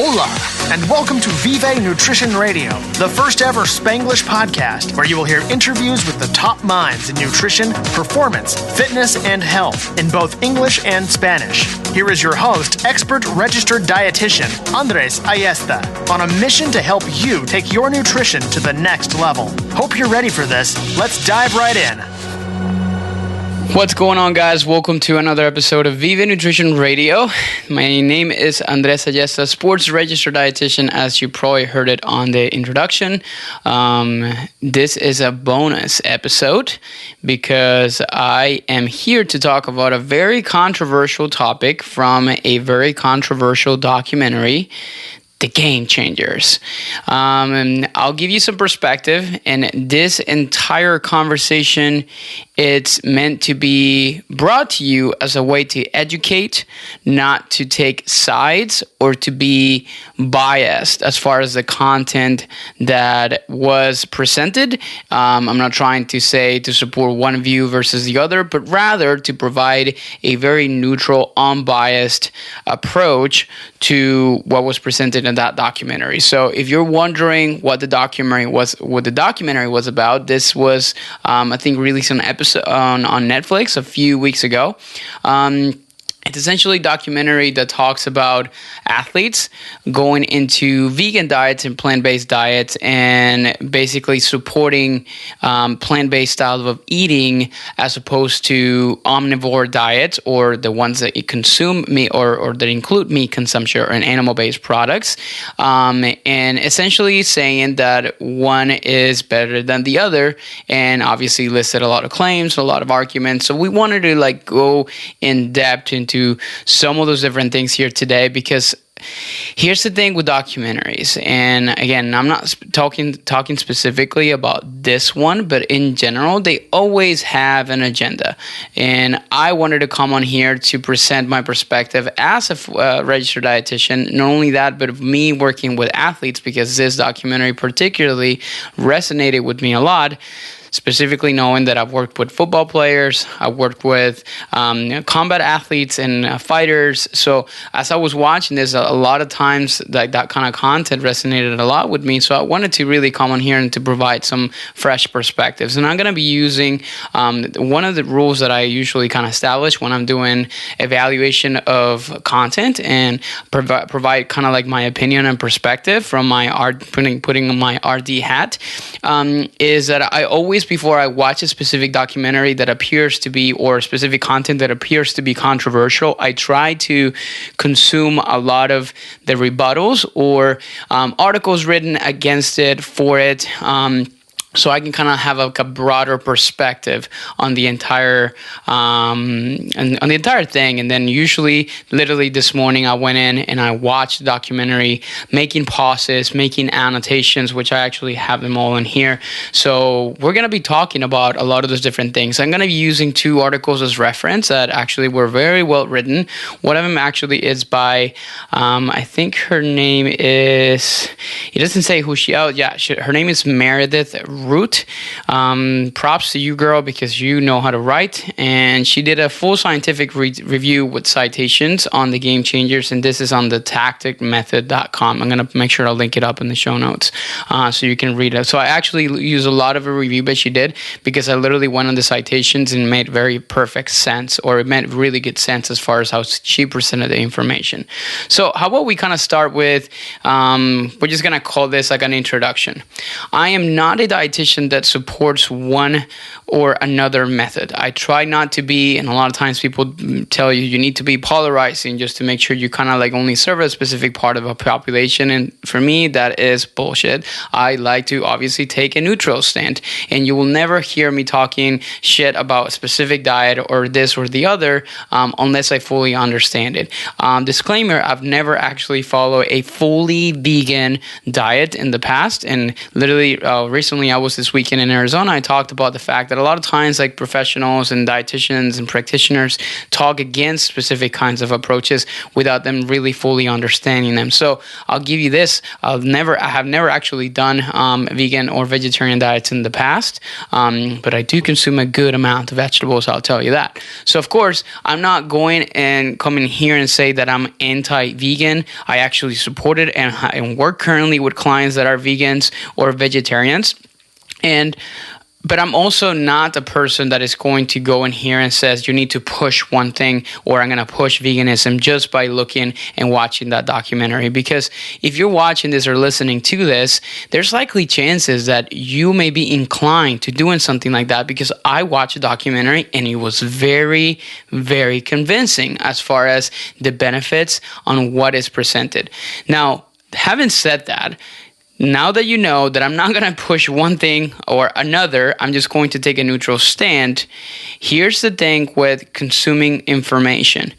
Hola, and welcome to Vive Nutrition Radio, the first ever Spanglish podcast where you will hear interviews with the top minds in nutrition, performance, fitness, and health in both English and Spanish. Here is your host, expert registered dietitian, Andres Ayesta, on a mission to help you take your nutrition to the next level. Hope you're ready for this. Let's dive right in. What's going on, guys? Welcome to another episode of Vive Nutrition Radio. My name is Andres Ayesta, sports registered dietitian, as you probably heard it on the introduction. This is a bonus episode because I am here to talk about a very controversial topic from a very controversial documentary, The Game Changers. And I'll give you some perspective, and this entire conversation, it's meant to be brought to you as a way to educate, not to take sides or to be biased as far as the content that was presented. I'm not trying to say to support one view versus the other, but rather to provide a very neutral, unbiased approach to what was presented in that documentary. So if you're wondering what the documentary was about, this was, I think, released an episode on Netflix a few weeks ago. It's essentially a documentary that talks about athletes going into vegan diets and plant-based diets and basically supporting plant-based styles of eating as opposed to omnivore diets, or the ones that consume meat or that include meat consumption and animal-based products, and essentially saying that one is better than the other, and obviously listed a lot of claims, a lot of arguments. So we wanted to go in depth into some of those different things here today, because here's the thing with documentaries, and again, I'm not talking specifically about this one, but in general, they always have an agenda, and I wanted to come on here to present my perspective as a registered dietitian. Not only that, but of me working with athletes, because this documentary particularly resonated with me a lot. Specifically knowing that I've worked with football players, I've worked with combat athletes and fighters. So as I was watching this, a lot of times that kind of content resonated a lot with me. So I wanted to really come on here and to provide some fresh perspectives. And I'm going to be using one of the rules that I usually kind of establish when I'm doing evaluation of content and provide kind of like my opinion and perspective from my putting on my RD hat, is that I always, before I watch a specific documentary that appears to be, or specific content that appears to be controversial, I try to consume a lot of the rebuttals or articles written against it, for it, so I can kind of have a broader perspective on the entire thing. And then usually, literally this morning, I went in and I watched the documentary, making pauses, making annotations, which I actually have them all in here. So we're going to be talking about a lot of those different things. I'm going to be using two articles as reference that actually were very well written. One of them actually is by, I think her name is, it doesn't say who her name is Meredith Root. Props to you, girl, because you know how to write. And she did a full scientific review with citations on the Game Changers, and this is on the tacticmethod.com. I'm going to make sure I'll link it up in the show notes so you can read it. So I actually use a lot of a review that she did, because I literally went on the citations and made very perfect sense, or it made really good sense as far as how she presented the information. So how about we kind of start with, we're just going to call this like an introduction. I am not a dietitian that supports one or another method. I try not to be, and a lot of times people tell you need to be polarizing just to make sure you kind of like only serve a specific part of a population. And for me, that is bullshit. I like to obviously take a neutral stand, and you will never hear me talking shit about a specific diet or this or the other unless I fully understand it. Disclaimer, I've never actually followed a fully vegan diet in the past, and literally recently I was this weekend in Arizona, I talked about the fact that a lot of times like professionals and dietitians and practitioners talk against specific kinds of approaches without them really fully understanding them. So I'll give you this. I have never actually done vegan or vegetarian diets in the past, but I do consume a good amount of vegetables, I'll tell you that. So of course, I'm not going and come in here and say that I'm anti-vegan. I actually support it and work currently with clients that are vegans or vegetarians. But I'm also not a person that is going to go in here and says you need to push one thing or I'm going to push veganism just by looking and watching that documentary. Because if you're watching this or listening to this, there's likely chances that you may be inclined to doing something like that, because I watched a documentary and it was very, very convincing as far as the benefits on what is presented. Now, having said that, now that you know that I'm not going to push one thing or another, I'm just going to take a neutral stand. Here's the thing with consuming information,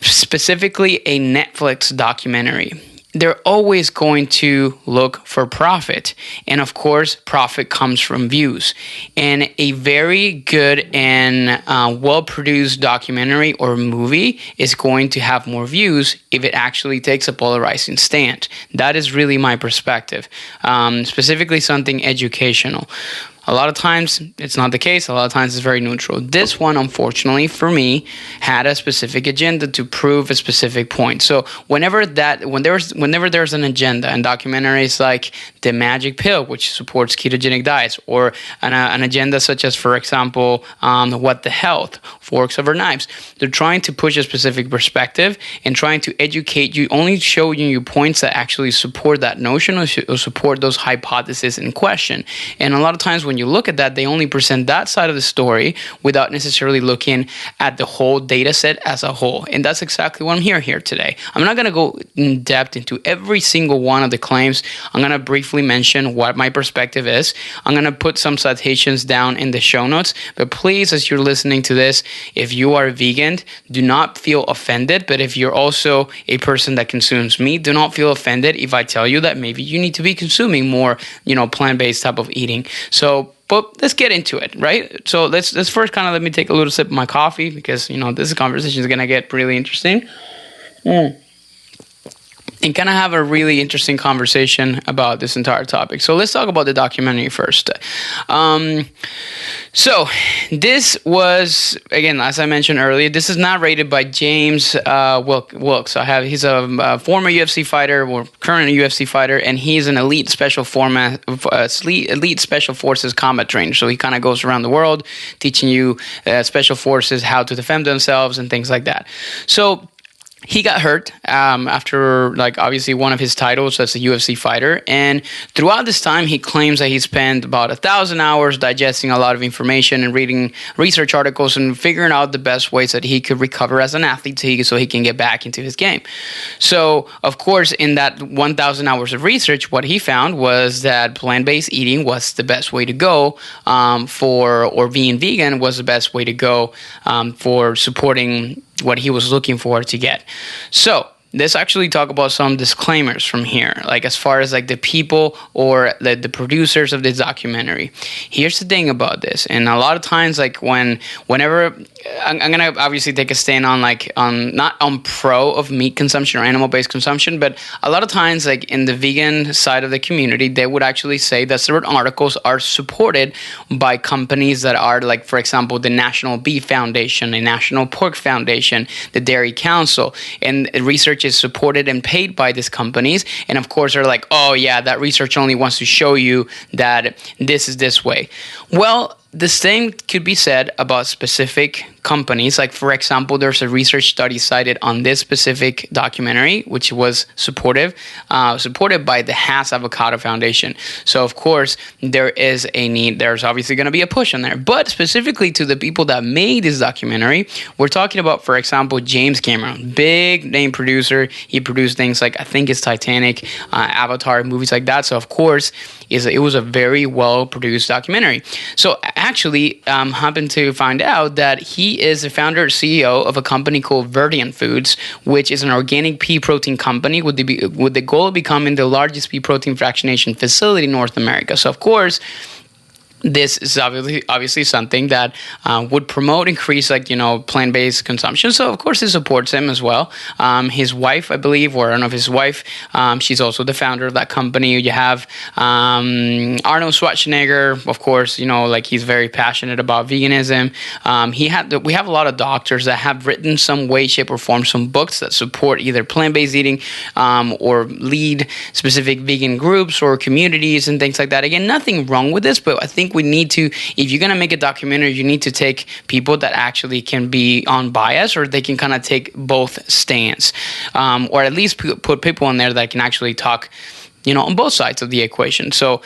specifically a Netflix documentary. They're always going to look for profit. And of course, profit comes from views. And a very good and well-produced documentary or movie is going to have more views if it actually takes a polarizing stand. That is really my perspective. Specifically something educational. A lot of times it's not the case. A lot of times it's very neutral. This one, unfortunately, for me, had a specific agenda to prove a specific point. So whenever there's an agenda in documentaries like The Magic Pill, which supports ketogenic diets, or an agenda such as, for example, What the Health, Forks Over Knives, they're trying to push a specific perspective and trying to educate you, only showing you points that actually support that notion or support those hypotheses in question. And a lot of times when you look at that, they only present that side of the story without necessarily looking at the whole data set as a whole. And that's exactly what I'm here today. I'm not going to go in depth into every single one of the claims. I'm going to briefly mention what my perspective is. I'm going to put some citations down in the show notes. But please, as you're listening to this, if you are vegan, do not feel offended. But if you're also a person that consumes meat, do not feel offended if I tell you that maybe you need to be consuming more, plant-based type of eating. But let's get into it, right? So let's first kind of let me take a little sip of my coffee, because, this conversation is going to get really interesting. And kind of have a really interesting conversation about this entire topic. So let's talk about the documentary first. So this was, again, as I mentioned earlier, this is narrated by James Wilkes. He's a former UFC fighter, or current UFC fighter, and he's an elite special forces combat trainer. So he kind of goes around the world teaching you special forces how to defend themselves and things like that. So he got hurt after, obviously one of his titles as a UFC fighter. And throughout this time, he claims that he spent about 1,000 hours digesting a lot of information and reading research articles and figuring out the best ways that he could recover as an athlete so he can get back into his game. So, of course, in that 1,000 hours of research, what he found was that plant-based eating was the best way to go or being vegan was the best way to go for supporting what he was looking for to get. So let's actually talk about some disclaimers from here, as far as the people or the producers of this documentary. Here's the thing about this, and a lot of times, whenever I'm gonna obviously take a stand on not on pro of meat consumption or animal-based consumption, but a lot of times, in the vegan side of the community, they would actually say that certain articles are supported by companies that are, for example, the National Beef Foundation, the National Pork Foundation, the Dairy Council, and research is supported and paid by these companies. And of course, they're like, oh yeah, that research only wants to show you that this is this way. Well, the same could be said about specific companies. For example, there's a research study cited on this specific documentary, which was supported by the Hass Avocado Foundation. So, of course, there is a need. There's obviously going to be a push on there. But specifically to the people that made this documentary, we're talking about, for example, James Cameron, big name producer. He produced things like, I think it's Titanic, Avatar, movies like that. So, of course, it was a very well-produced documentary. So, actually happened to find out that he is the founder and CEO of a company called Verdian Foods, which is an organic pea protein company with the goal of becoming the largest pea protein fractionation facility in North America. So, of course, this is obviously something that would promote increased, plant-based consumption. So, of course, it supports him as well. His wife, I believe, or I don't know if his wife, she's also the founder of that company. You have Arnold Schwarzenegger, of course, he's very passionate about veganism. We have a lot of doctors that have written some way, shape, or form, some books that support either plant-based eating or lead specific vegan groups or communities and things like that. Again, nothing wrong with this, but I think we need to, if you're going to make a documentary, you need to take people that actually can be unbiased, or they can kind of take both stands, or at least put people in there that can actually talk on both sides of the equation. So,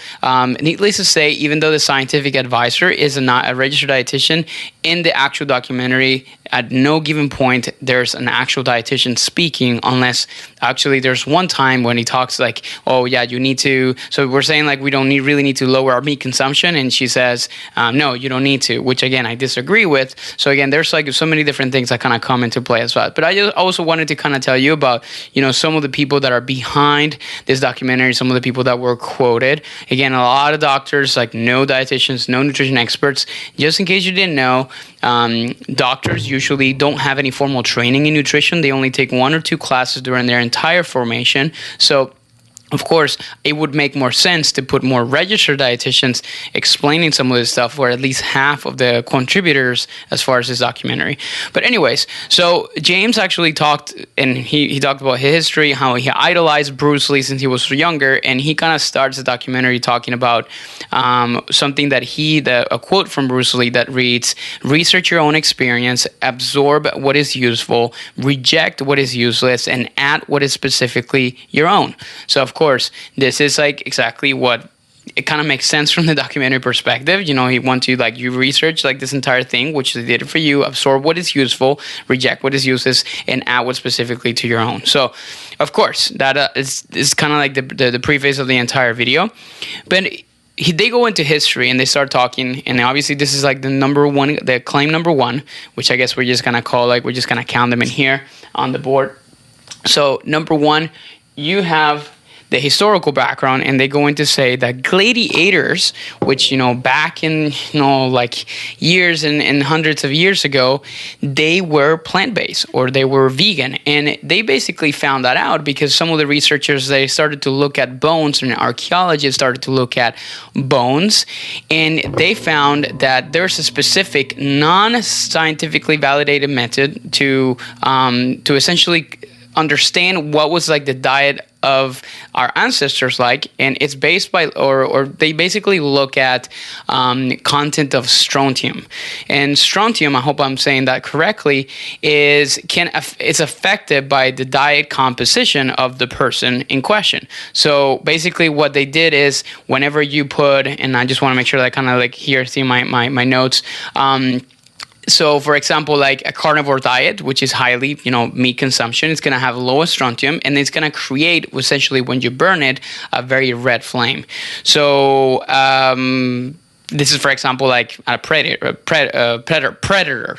needless to say, even though the scientific advisor is not a registered dietitian, in the actual documentary, at no given point, there's an actual dietitian speaking, unless actually there's one time when he talks like, oh yeah, you need to, so we're saying like we don't really need to lower our meat consumption, and she says, no, you don't need to, which again, I disagree with. So again, there's like so many different things that kind of come into play as well. But I just also wanted to kind of tell you about, some of the people that are behind this documentary, some of the people that were quoted. Again, a lot of doctors, like no dietitians, no nutrition experts. Just in case you didn't know, doctors usually don't have any formal training in nutrition. They only take 1 or 2 classes during their entire formation. So, of course, it would make more sense to put more registered dietitians explaining some of this stuff, or at least half of the contributors as far as this documentary. But anyways, so James actually talked, and he talked about his history, how he idolized Bruce Lee since he was younger, and he kind of starts the documentary talking about something that a quote from Bruce Lee that reads, "Research your own experience, absorb what is useful, reject what is useless, and add what is specifically your own." So, of course, this is like exactly what it kind of makes sense from the documentary perspective. He wants to, you research like this entire thing, which they did for you, absorb what is useful, reject what is useless, and add what specifically to your own. So, of course, that is kind of like the preface of the entire video. But they go into history and they start talking, and obviously this is like the claim number one, which I guess we're just gonna call, we're just gonna count them in here on the board. So number one, you have the historical background, and they go in to say that gladiators, which, back in, years and hundreds of years ago, they were plant-based or they were vegan. And they basically found that out because some of the researchers, they started to look at bones, and archaeologists started to look at bones, and they found that there's a specific non-scientifically validated method to essentially understand what was like the diet of our ancestors and it's based by or they basically look at content of strontium. And strontium, I hope I'm saying that correctly, is affected by the diet composition of the person in question. So basically what they did is, whenever you put, and I just want to make sure that I kind of here see my notes, so, for example, a carnivore diet, which is highly, meat consumption, it's going to have lowest strontium, and it's going to create, essentially, when you burn it, a very red flame. So, this is, for example, a predator.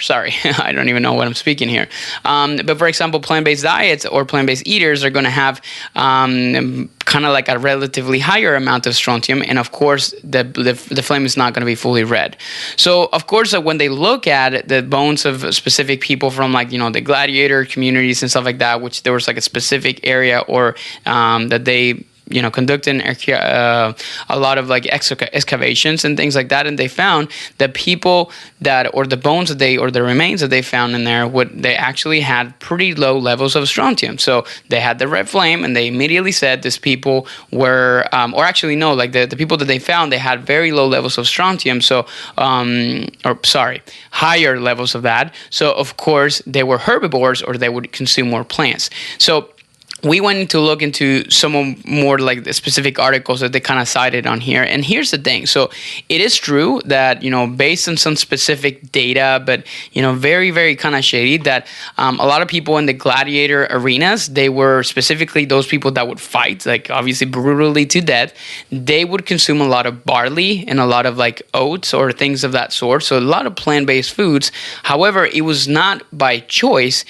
Sorry, I don't even know what I'm speaking here. But for example, plant-based diets or plant-based eaters are going to have kind of a relatively higher amount of strontium, and of course, the flame is not going to be fully red. So, of course, when they look at the bones of specific people from the gladiator communities and stuff like that, which there was a specific area or that they conducting a lot of excavations and things like that, and they found that people or the bones or the remains that they found in there, they actually had pretty low levels of strontium. So they had the red flame, and they immediately said these people were, or actually no, the people that they found, they had very low levels of strontium. So, higher levels of that. So of course they were herbivores, or they would consume more plants. So we went to look into some more like the specific articles that they kind of cited on here. And here's the thing. So it is true that, based on some specific data, but, very, very kind of shady, that a lot of people in the gladiator arenas, they were specifically those people that would fight, like obviously brutally to death. They would consume a lot of barley and a lot of like oats or things of that sort. So a lot of plant-based foods. However, it was not by choice.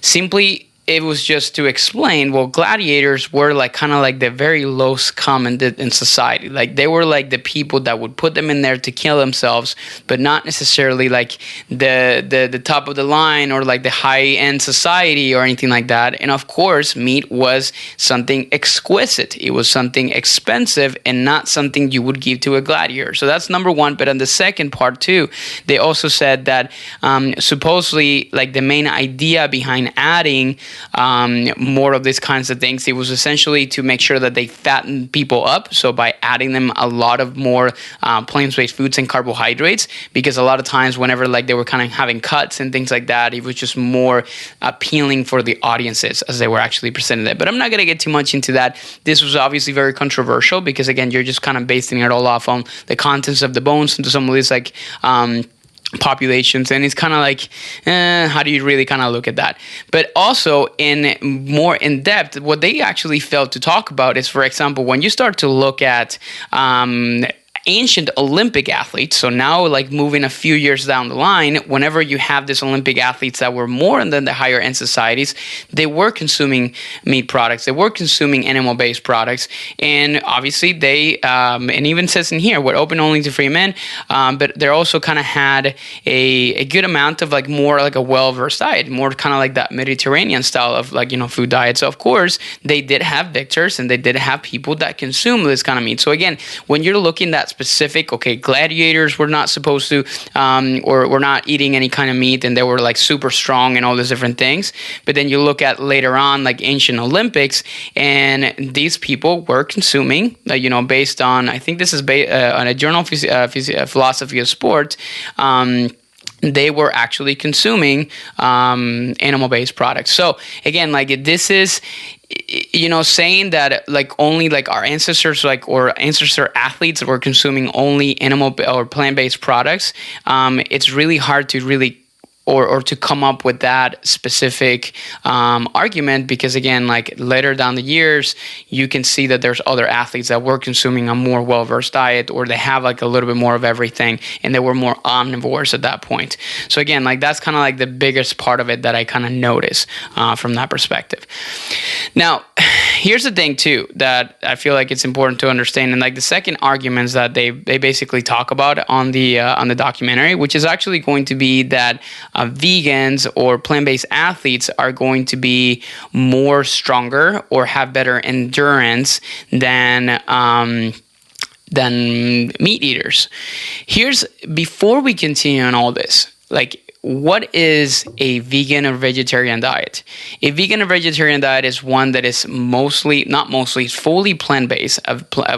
Simply, it was just to explain, well, gladiators were like kind of like the very lowest common in society. Like they were like the people that would put them in there to kill themselves, but not necessarily like the top of the line or like the high end society or anything like that. And of course, meat was something exquisite. It was something expensive and not something you would give to a gladiator. So that's number one. But on the second part too, they also said that supposedly like the main idea behind adding more of these kinds of things, it was essentially to make sure that they fatten people up. So by adding them a lot of more plant-based foods and carbohydrates, because a lot of times whenever like they were kind of having cuts and things like that, it was just more appealing for the audiences as they were actually presented it. But I'm not going to get too much into that. This was obviously very controversial because again, you're just kind of basing it all off on the contents of the bones into some of these like populations, and it's kind of like how do you really kind of look at that? But also in more in depth, what they actually failed to talk about is, for example, when you start to look at ancient Olympic athletes. So now, like moving a few years down the line, whenever you have these Olympic athletes that were more than the higher end societies, they were consuming meat products. They were consuming animal-based products. And obviously they, and even says in here, were open only to free men, but they also kind of had a good amount of like more like a well-versed diet, more kind of like that Mediterranean style of like, food diet. So of course they did have victors and they did have people that consume this kind of meat. So again, when you're looking at specific, okay, gladiators were not supposed to, or were not eating any kind of meat, and they were like super strong and all these different things. But then you look at later on, like ancient Olympics, and these people were consuming, based on, I think this is on a journal of philosophy of sport. They were actually consuming animal-based products. So again, like this is, saying that like only like our ancestors, like or ancestor athletes were consuming only animal or plant-based products. It's really hard to really or to come up with that specific argument, because again, like later down the years, you can see that there's other athletes that were consuming a more well-versed diet, or they have like a little bit more of everything, and they were more omnivores at that point. So again, like that's kind of like the biggest part of it that I kind of notice from that perspective. Now, here's the thing too that I feel like it's important to understand, and like the second arguments that they basically talk about on the documentary, which is actually going to be that vegans or plant-based athletes are going to be more stronger or have better endurance than meat eaters. Before we continue on all this, like, what is a vegan or vegetarian diet? A vegan or vegetarian diet is one that is fully plant-based,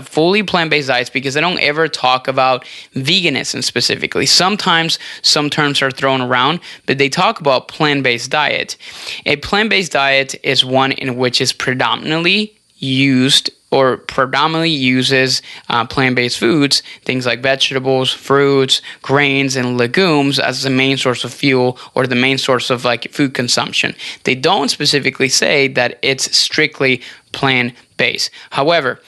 fully plant-based diets, because they don't ever talk about veganism specifically. Sometimes some terms are thrown around, but they talk about plant-based diet. A plant-based diet is one in which is predominantly uses plant-based foods, things like vegetables, fruits, grains, and legumes as the main source of fuel or the main source of like food consumption. They don't specifically say that it's strictly plant-based. However,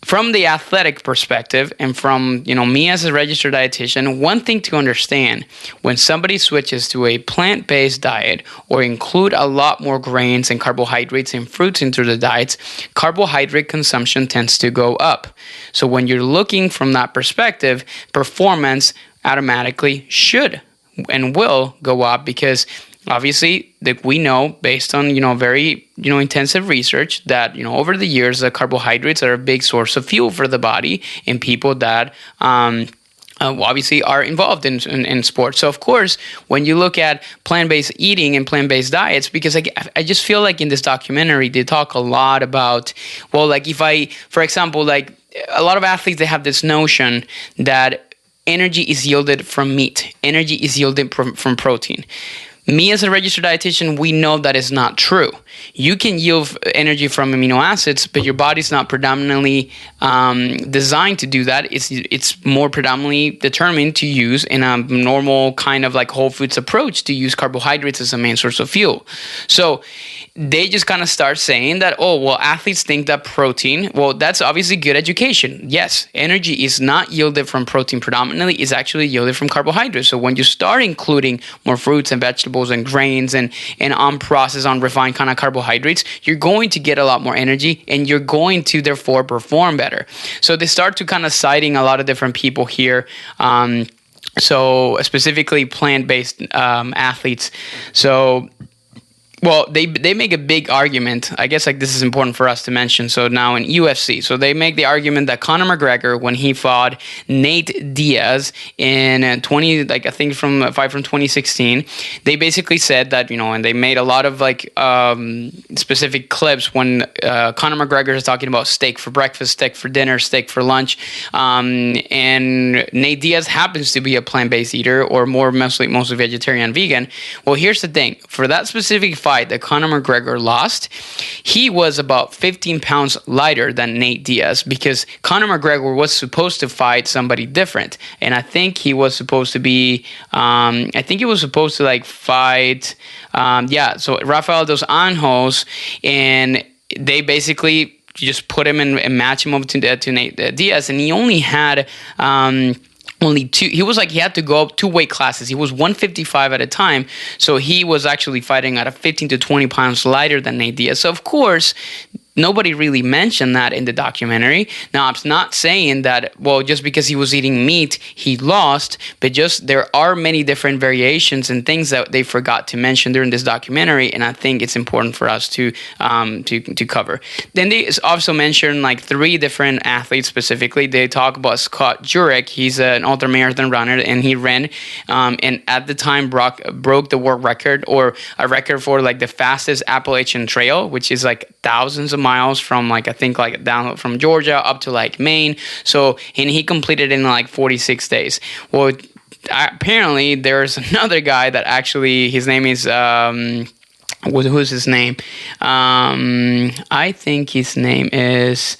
from the athletic perspective and from, me as a registered dietitian, one thing to understand when somebody switches to a plant-based diet or include a lot more grains and carbohydrates and fruits into the diets, carbohydrate consumption tends to go up. So when you're looking from that perspective, performance automatically should and will go up, because obviously, that we know based on, very, intensive research that, over the years, the carbohydrates are a big source of fuel for the body in people that obviously are involved in sports. So, of course, when you look at plant-based eating and plant-based diets, because I just feel like in this documentary, they talk a lot about, well, like for example, like a lot of athletes, they have this notion that energy is yielded from meat. Energy is yielded from protein. Me as a registered dietitian, we know that is not true. You can yield energy from amino acids, but your body's not predominantly designed to do that. It's more predominantly determined to use in a normal kind of like whole foods approach to use carbohydrates as a main source of fuel. So they just kind of start saying that, oh, well, athletes think that protein, well, that's obviously good education. Yes, energy is not yielded from protein predominantly, it's actually yielded from carbohydrates. So when you start including more fruits and vegetables and grains and unprocessed, unrefined kind of carbohydrates, you're going to get a lot more energy and you're going to therefore perform better. So they start to kind of citing a lot of different people here. So specifically plant-based athletes. So well, they make a big argument. I guess like this is important for us to mention. So now in UFC, so they make the argument that Conor McGregor, when he fought Nate Diaz in I think from a fight from 2016, they basically said that, and they made a lot of like specific clips when Conor McGregor is talking about steak for breakfast, steak for dinner, steak for lunch, and Nate Diaz happens to be a plant-based eater or mostly vegetarian, vegan. Well, here's the thing: for that specific fight that Conor McGregor lost, he was about 15 pounds lighter than Nate Diaz because Conor McGregor was supposed to fight somebody different. And I think he was supposed to be, fight, so Rafael dos Anjos, and they basically just put him and match him over to Nate Diaz, and he only had only two. He had to go up 2 weight classes. He was 155 at a time, so he was actually fighting at a 15 to 20 pounds lighter than Nate Diaz. So of course, nobody really mentioned that in the documentary. Now, I'm not saying that, well, just because he was eating meat, he lost, but just there are many different variations and things that they forgot to mention during this documentary, and I think it's important for us to cover. Then they also mention like 3 different athletes specifically. They talk about Scott Jurek. He's an ultramarathon runner, and he ran, and at the time broke the world record, or a record for like the fastest Appalachian Trail, which is like thousands of miles from down from Georgia up to like Maine. So, and he completed it in like 46 days. Well, apparently there's another guy that actually, his name is who's his name? I think his name is,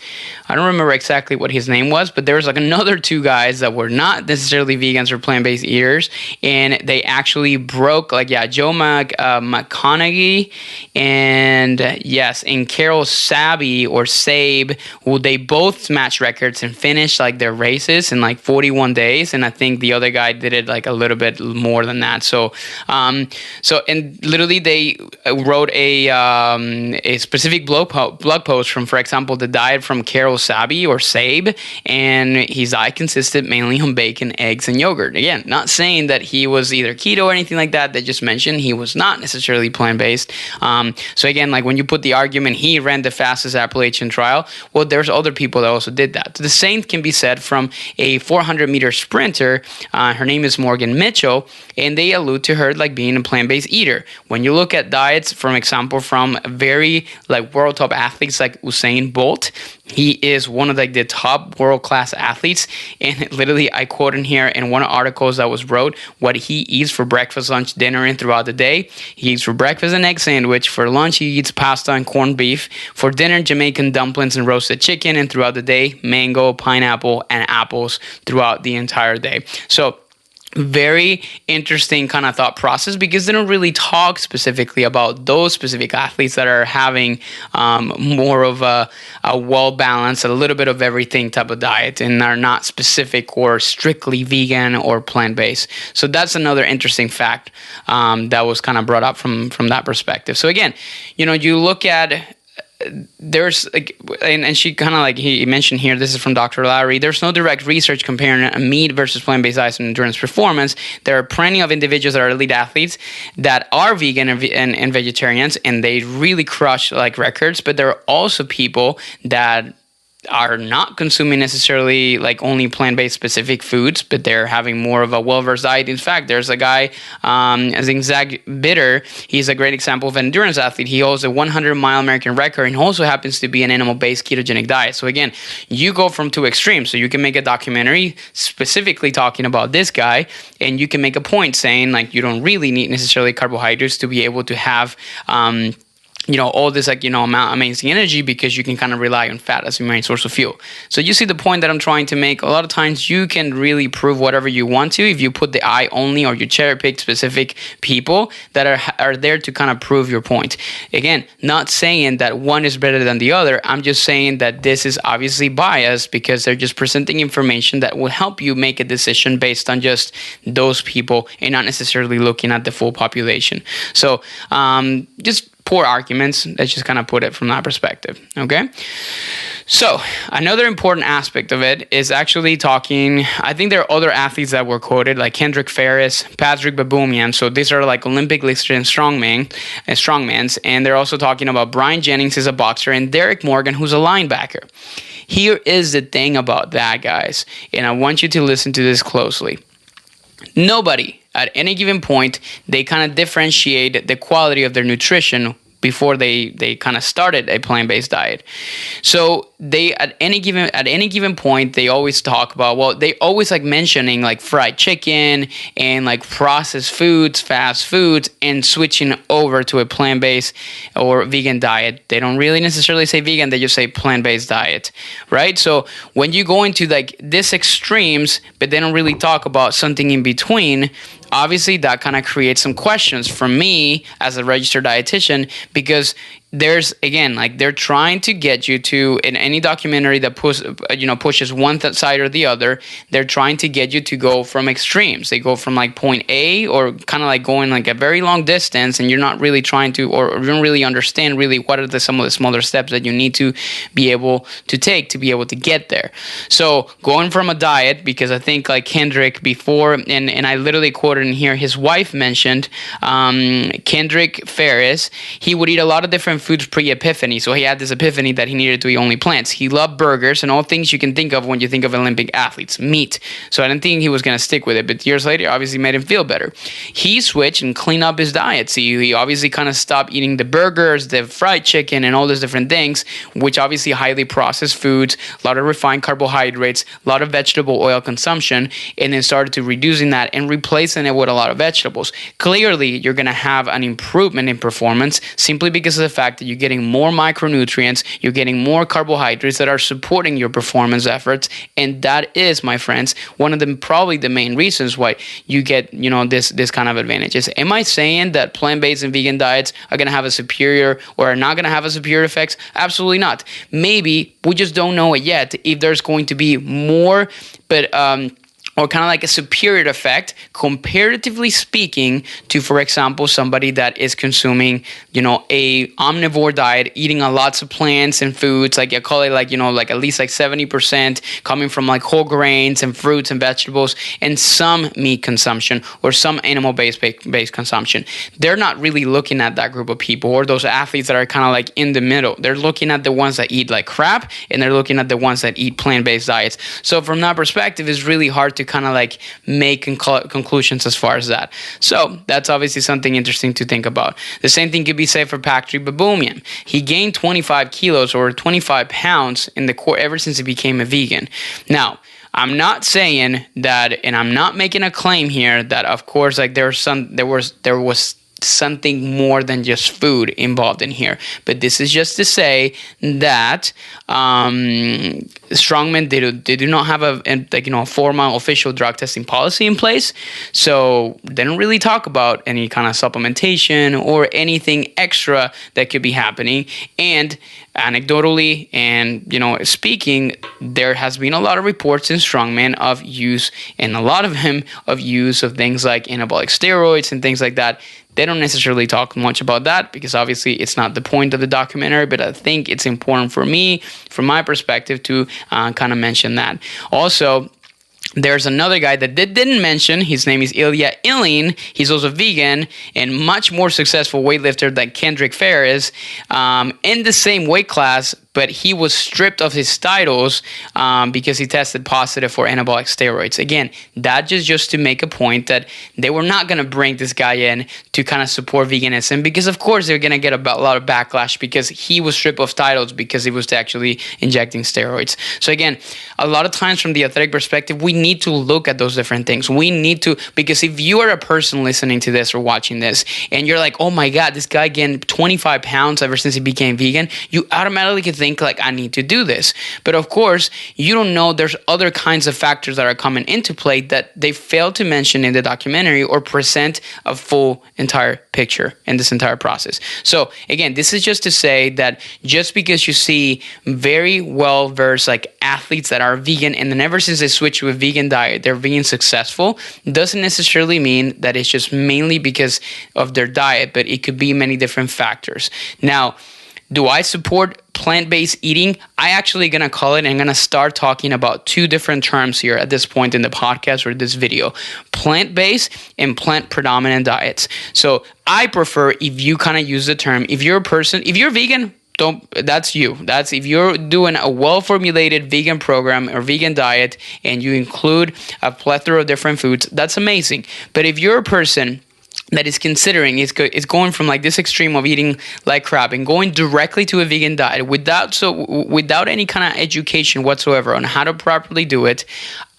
I don't remember exactly what his name was, but there was like another 2 guys that were not necessarily vegans or plant-based eaters, and they actually broke, Joe McConaughey and Carol Sabe or Sabe, who they both matched records and finished like their races in like 41 days, and I think the other guy did it like a little bit more than that. So and literally they wrote a specific blog post from, for example, the diet from Carol Sabe or Sabe, and his diet consisted mainly on bacon, eggs, and yogurt. Again, not saying that he was either keto or anything like that. They just mentioned he was not necessarily plant-based. So again, like when you put the argument, he ran the fastest Appalachian Trail, well, there's other people that also did that. The same can be said from a 400-meter sprinter. Her name is Morgan Mitchell, and they allude to her like being a plant-based eater. When you look at diets, for example, from very like world top athletes like Usain Bolt, he is one of like the top world-class athletes, and literally I quote in here in one of the articles that was wrote what he eats for breakfast, lunch, dinner, and throughout the day. He eats for breakfast an egg sandwich. For lunch, he eats pasta and corned beef. For dinner, Jamaican dumplings and roasted chicken, and throughout the day, mango, pineapple, and apples throughout the entire day. So very interesting kind of thought process, because they don't really talk specifically about those specific athletes that are having more of a well-balanced, a little bit of everything type of diet, and are not specific or strictly vegan or plant-based. So that's another interesting fact that was kind of brought up from that perspective. So again, you look at, there's like, and she kind of like he mentioned here, this is from Dr. Lowry, there's no direct research comparing a meat versus plant-based diets and endurance performance. There are plenty of individuals that are elite athletes that are vegan and vegetarians, and they really crush like records, but there are also people that are not consuming necessarily like only plant-based specific foods, but they're having more of a well-versed diet. In fact, there's a guy, I think Zach Bitter, he's a great example of an endurance athlete. He holds a 100-mile American record and also happens to be an animal-based ketogenic diet. So again, you go from two extremes. So you can make a documentary specifically talking about this guy, and you can make a point saying like you don't really need necessarily carbohydrates to be able to have all this amazing energy, because you can kind of rely on fat as your main source of fuel. So you see the point that I'm trying to make. A lot of times you can really prove whatever you want to if you put the eye only, or you cherry pick specific people that are there to kind of prove your point. Again, not saying that one is better than the other. I'm just saying that this is obviously biased because they're just presenting information that will help you make a decision based on just those people and not necessarily looking at the full population. So just poor arguments. Let's just kind of put it from that perspective. Okay. So another important aspect of it is actually talking. I think there are other athletes that were quoted, like Kendrick Ferris, Patrick Baboumian. So these are like Olympic listed strongmans, and they're also talking about Brian Jennings is a boxer and Derek Morgan, who's a linebacker. Here is the thing about that, guys, and I want you to listen to this closely. Nobody at any given point, they kind of differentiate the quality of their nutrition before they kind of started a plant-based diet. So they at any given point, they always talk about, well, they always like mentioning like fried chicken and like processed foods, fast foods, and switching over to a plant-based or vegan diet. They don't really necessarily say vegan, they just say plant-based diet, right? So when you go into like this extremes, but they don't really talk about something in between, obviously that kind of creates some questions for me as a registered dietitian, because there's, again, like they're trying to get you to, in any documentary that pushes one side or the other, they're trying to get you to go from extremes. They go from like point A, or kind of like going like a very long distance, and you're not really trying to, or you don't really understand really what are some of the smaller steps that you need to be able to take to be able to get there. So going from a diet, because I think like Kendrick before, and I literally quoted in here, his wife mentioned Kendrick Ferris, he would eat a lot of different foods pre-epiphany. So he had this epiphany that he needed to eat only plants. He loved burgers and all things you can think of when you think of Olympic athletes, meat. So I didn't think he was going to stick with it, but years later, obviously made him feel better. He switched and cleaned up his diet. So he obviously kind of stopped eating the burgers, the fried chicken, and all those different things, which obviously highly processed foods, a lot of refined carbohydrates, a lot of vegetable oil consumption, and then started to reducing that and replacing it with a lot of vegetables. Clearly, you're going to have an improvement in performance simply because of the fact that you're getting more micronutrients, you're getting more carbohydrates that are supporting your performance efforts, and that is, my friends, one of the probably the main reasons why you get this kind of advantages. Am I saying that plant-based and vegan diets are going to have a superior or are not going to have a superior effects? Absolutely not. Maybe we just don't know it yet if there's going to be more, but or kind of like a superior effect, comparatively speaking, to, for example, somebody that is consuming, a omnivore diet, eating a lots of plants and foods, like I call it like at least like 70% coming from like whole grains and fruits and vegetables, and some meat consumption or some animal-based consumption. They're not really looking at that group of people or those athletes that are kind of like in the middle. They're looking at the ones that eat like crap, and they're looking at the ones that eat plant-based diets. So from that perspective, it's really hard to kind of like make conclusions as far as that. So that's obviously something interesting to think about. The same thing could be said for Patrick Baboumian. He gained 25 kilos or 25 pounds in the core ever since he became a vegan. Now, I'm not saying that, and I'm not making a claim here that, of course, like there was something more than just food involved in here, but this is just to say that strongmen, they do not have a formal official drug testing policy in place, so they don't really talk about any kind of supplementation or anything extra that could be happening. And anecdotally and speaking, there has been a lot of reports in strongmen of use, and a lot of them of use of things like anabolic steroids and things like that. They don't necessarily talk much about that because obviously it's not the point of the documentary, but I think it's important for me, from my perspective, to kind of mention that. Also, there's another guy that didn't mention. His name is Ilya Ilin. He's also vegan and much more successful weightlifter than Kendrick Ferris. In the same weight class, but he was stripped of his titles because he tested positive for anabolic steroids. Again, that just to make a point that they were not going to bring this guy in to kind of support veganism, because of course they're going to get a lot of backlash because he was stripped of titles because he was actually injecting steroids. So again, a lot of times from the athletic perspective, we need to look at those different things. We need to, because if you are a person listening to this or watching this and you're like, oh my God, this guy gained 25 pounds ever since he became vegan, you automatically can think like, I need to do this. But of course, you don't know there's other kinds of factors that are coming into play that they fail to mention in the documentary or present a full entire picture in this entire process. So again, this is just to say that just because you see very well-versed like athletes that are vegan and then ever since they switch to a vegan diet, they're being successful, doesn't necessarily mean that it's just mainly because of their diet, but it could be many different factors. Now, do I support plant-based eating? I actually going to call it, and I'm going to start talking about two different terms here at this point in the podcast or this video: plant-based and plant-predominant diets. So I prefer if you kind of use the term, if you're vegan, that's you. That's if you're doing a well-formulated vegan program or vegan diet and you include a plethora of different foods, that's amazing. But if you're a person that is considering is going from like this extreme of eating like crap and going directly to a vegan diet without any kind of education whatsoever on how to properly do it,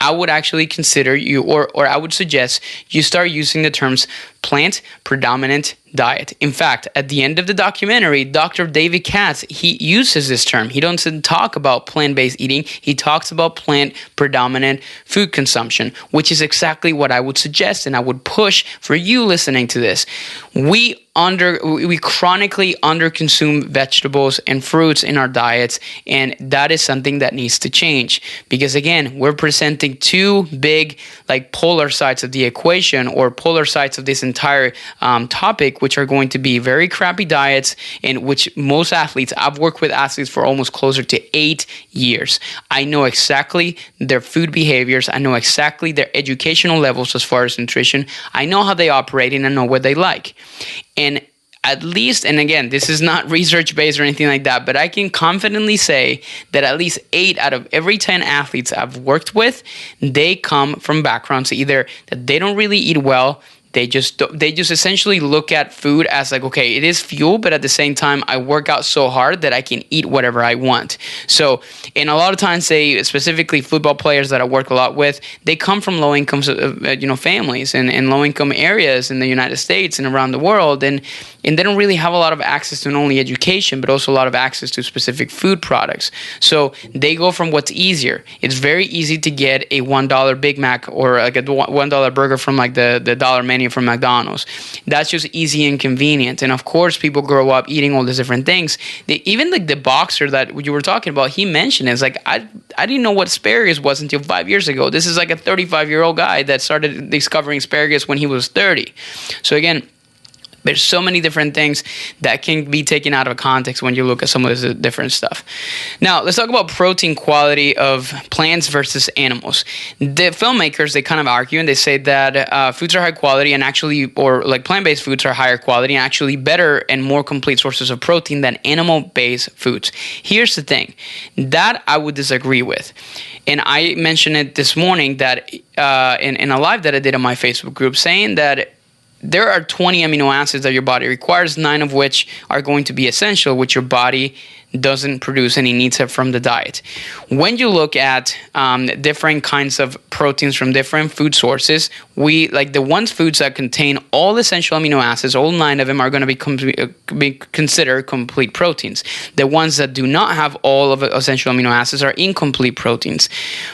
I would actually consider you, or I would suggest you start using the terms plant predominant diet. In fact, at the end of the documentary, Dr. David Katz, he uses this term. He doesn't talk about plant-based eating. He talks about plant predominant food consumption, which is exactly what I would suggest and I would push for you listening to this. We chronically underconsume vegetables and fruits in our diets, and that is something that needs to change, because again, we're presenting two big like polar sides of the equation or polar sides of this entire topic, which are going to be very crappy diets, in which most athletes, I've worked with athletes for almost closer to 8 years. I know exactly their food behaviors. I know exactly their educational levels as far as nutrition. I know how they operate and I know what they like. And at least, and again, this is not research-based or anything like that, but I can confidently say that at least 8 out of every 10 athletes I've worked with, they come from backgrounds either that they don't really eat well. They just essentially look at food as like, okay, it is fuel, but at the same time, I work out so hard that I can eat whatever I want. So, and a lot of times, say specifically football players that I work a lot with, they come from low-income, families and low-income areas in the United States and around the world, and they don't really have a lot of access to not only education, but also a lot of access to specific food products. So they go from what's easier. It's very easy to get a $1 Big Mac or like a $1 burger from like the dollar menu from McDonald's. That's just easy and convenient. And of course, people grow up eating all these different things. Even like the boxer that you were talking about, he mentioned it's like, I didn't know what asparagus was until 5 years ago. This is like a 35-year-old guy that started discovering asparagus when he was 30. So again, there's so many different things that can be taken out of context when you look at some of this different stuff. Now, let's talk about protein quality of plants versus animals. The filmmakers, they kind of argue and they say that foods are high quality and actually, or like plant-based foods are higher quality and actually better and more complete sources of protein than animal-based foods. Here's the thing, that I would disagree with. And I mentioned it this morning that in a live that I did on my Facebook group, saying that there are 20 amino acids that your body requires, 9 of which are going to be essential, which your body doesn't produce and it needs it from the diet. When you look at different kinds of proteins from different food sources, we like the foods that contain all essential amino acids, all 9 of them are going to be considered complete proteins. The ones that do not have all of the essential amino acids are incomplete proteins.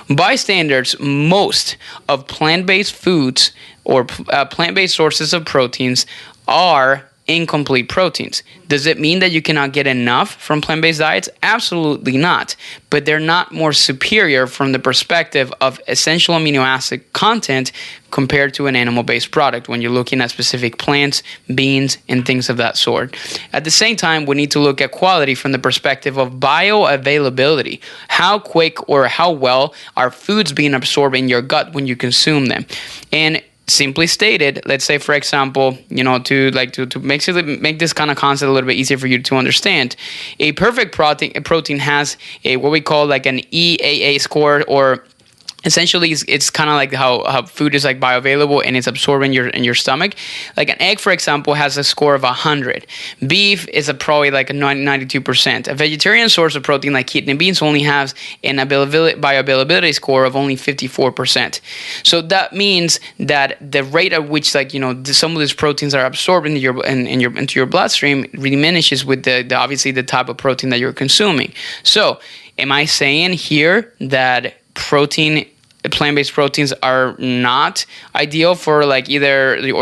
By standards, most of plant-based foods or plant-based sources of proteins are incomplete proteins. Does it mean that you cannot get enough from plant-based diets? Absolutely not. But they're not more superior from the perspective of essential amino acid content compared to an animal-based product when you're looking at specific plants, beans, and things of that sort. At the same time, we need to look at quality from the perspective of bioavailability. How quick or how well are foods being absorbed in your gut when you consume them? And simply stated, let's say, for example, to make this kind of concept a little bit easier for you to understand, a perfect protein has a what we call like an EAA score, or essentially it's kind of like how food is like bioavailable and it's absorbed in your stomach. Like an egg, for example, has a score of 100. Beef is probably like a 92%. A vegetarian source of protein like kidney beans only has an bioavailability score of only 54%. So that means that the rate at which some of these proteins are absorbed into your bloodstream diminishes with the obviously the type of protein that you're consuming. So am I saying here that plant-based proteins are not ideal for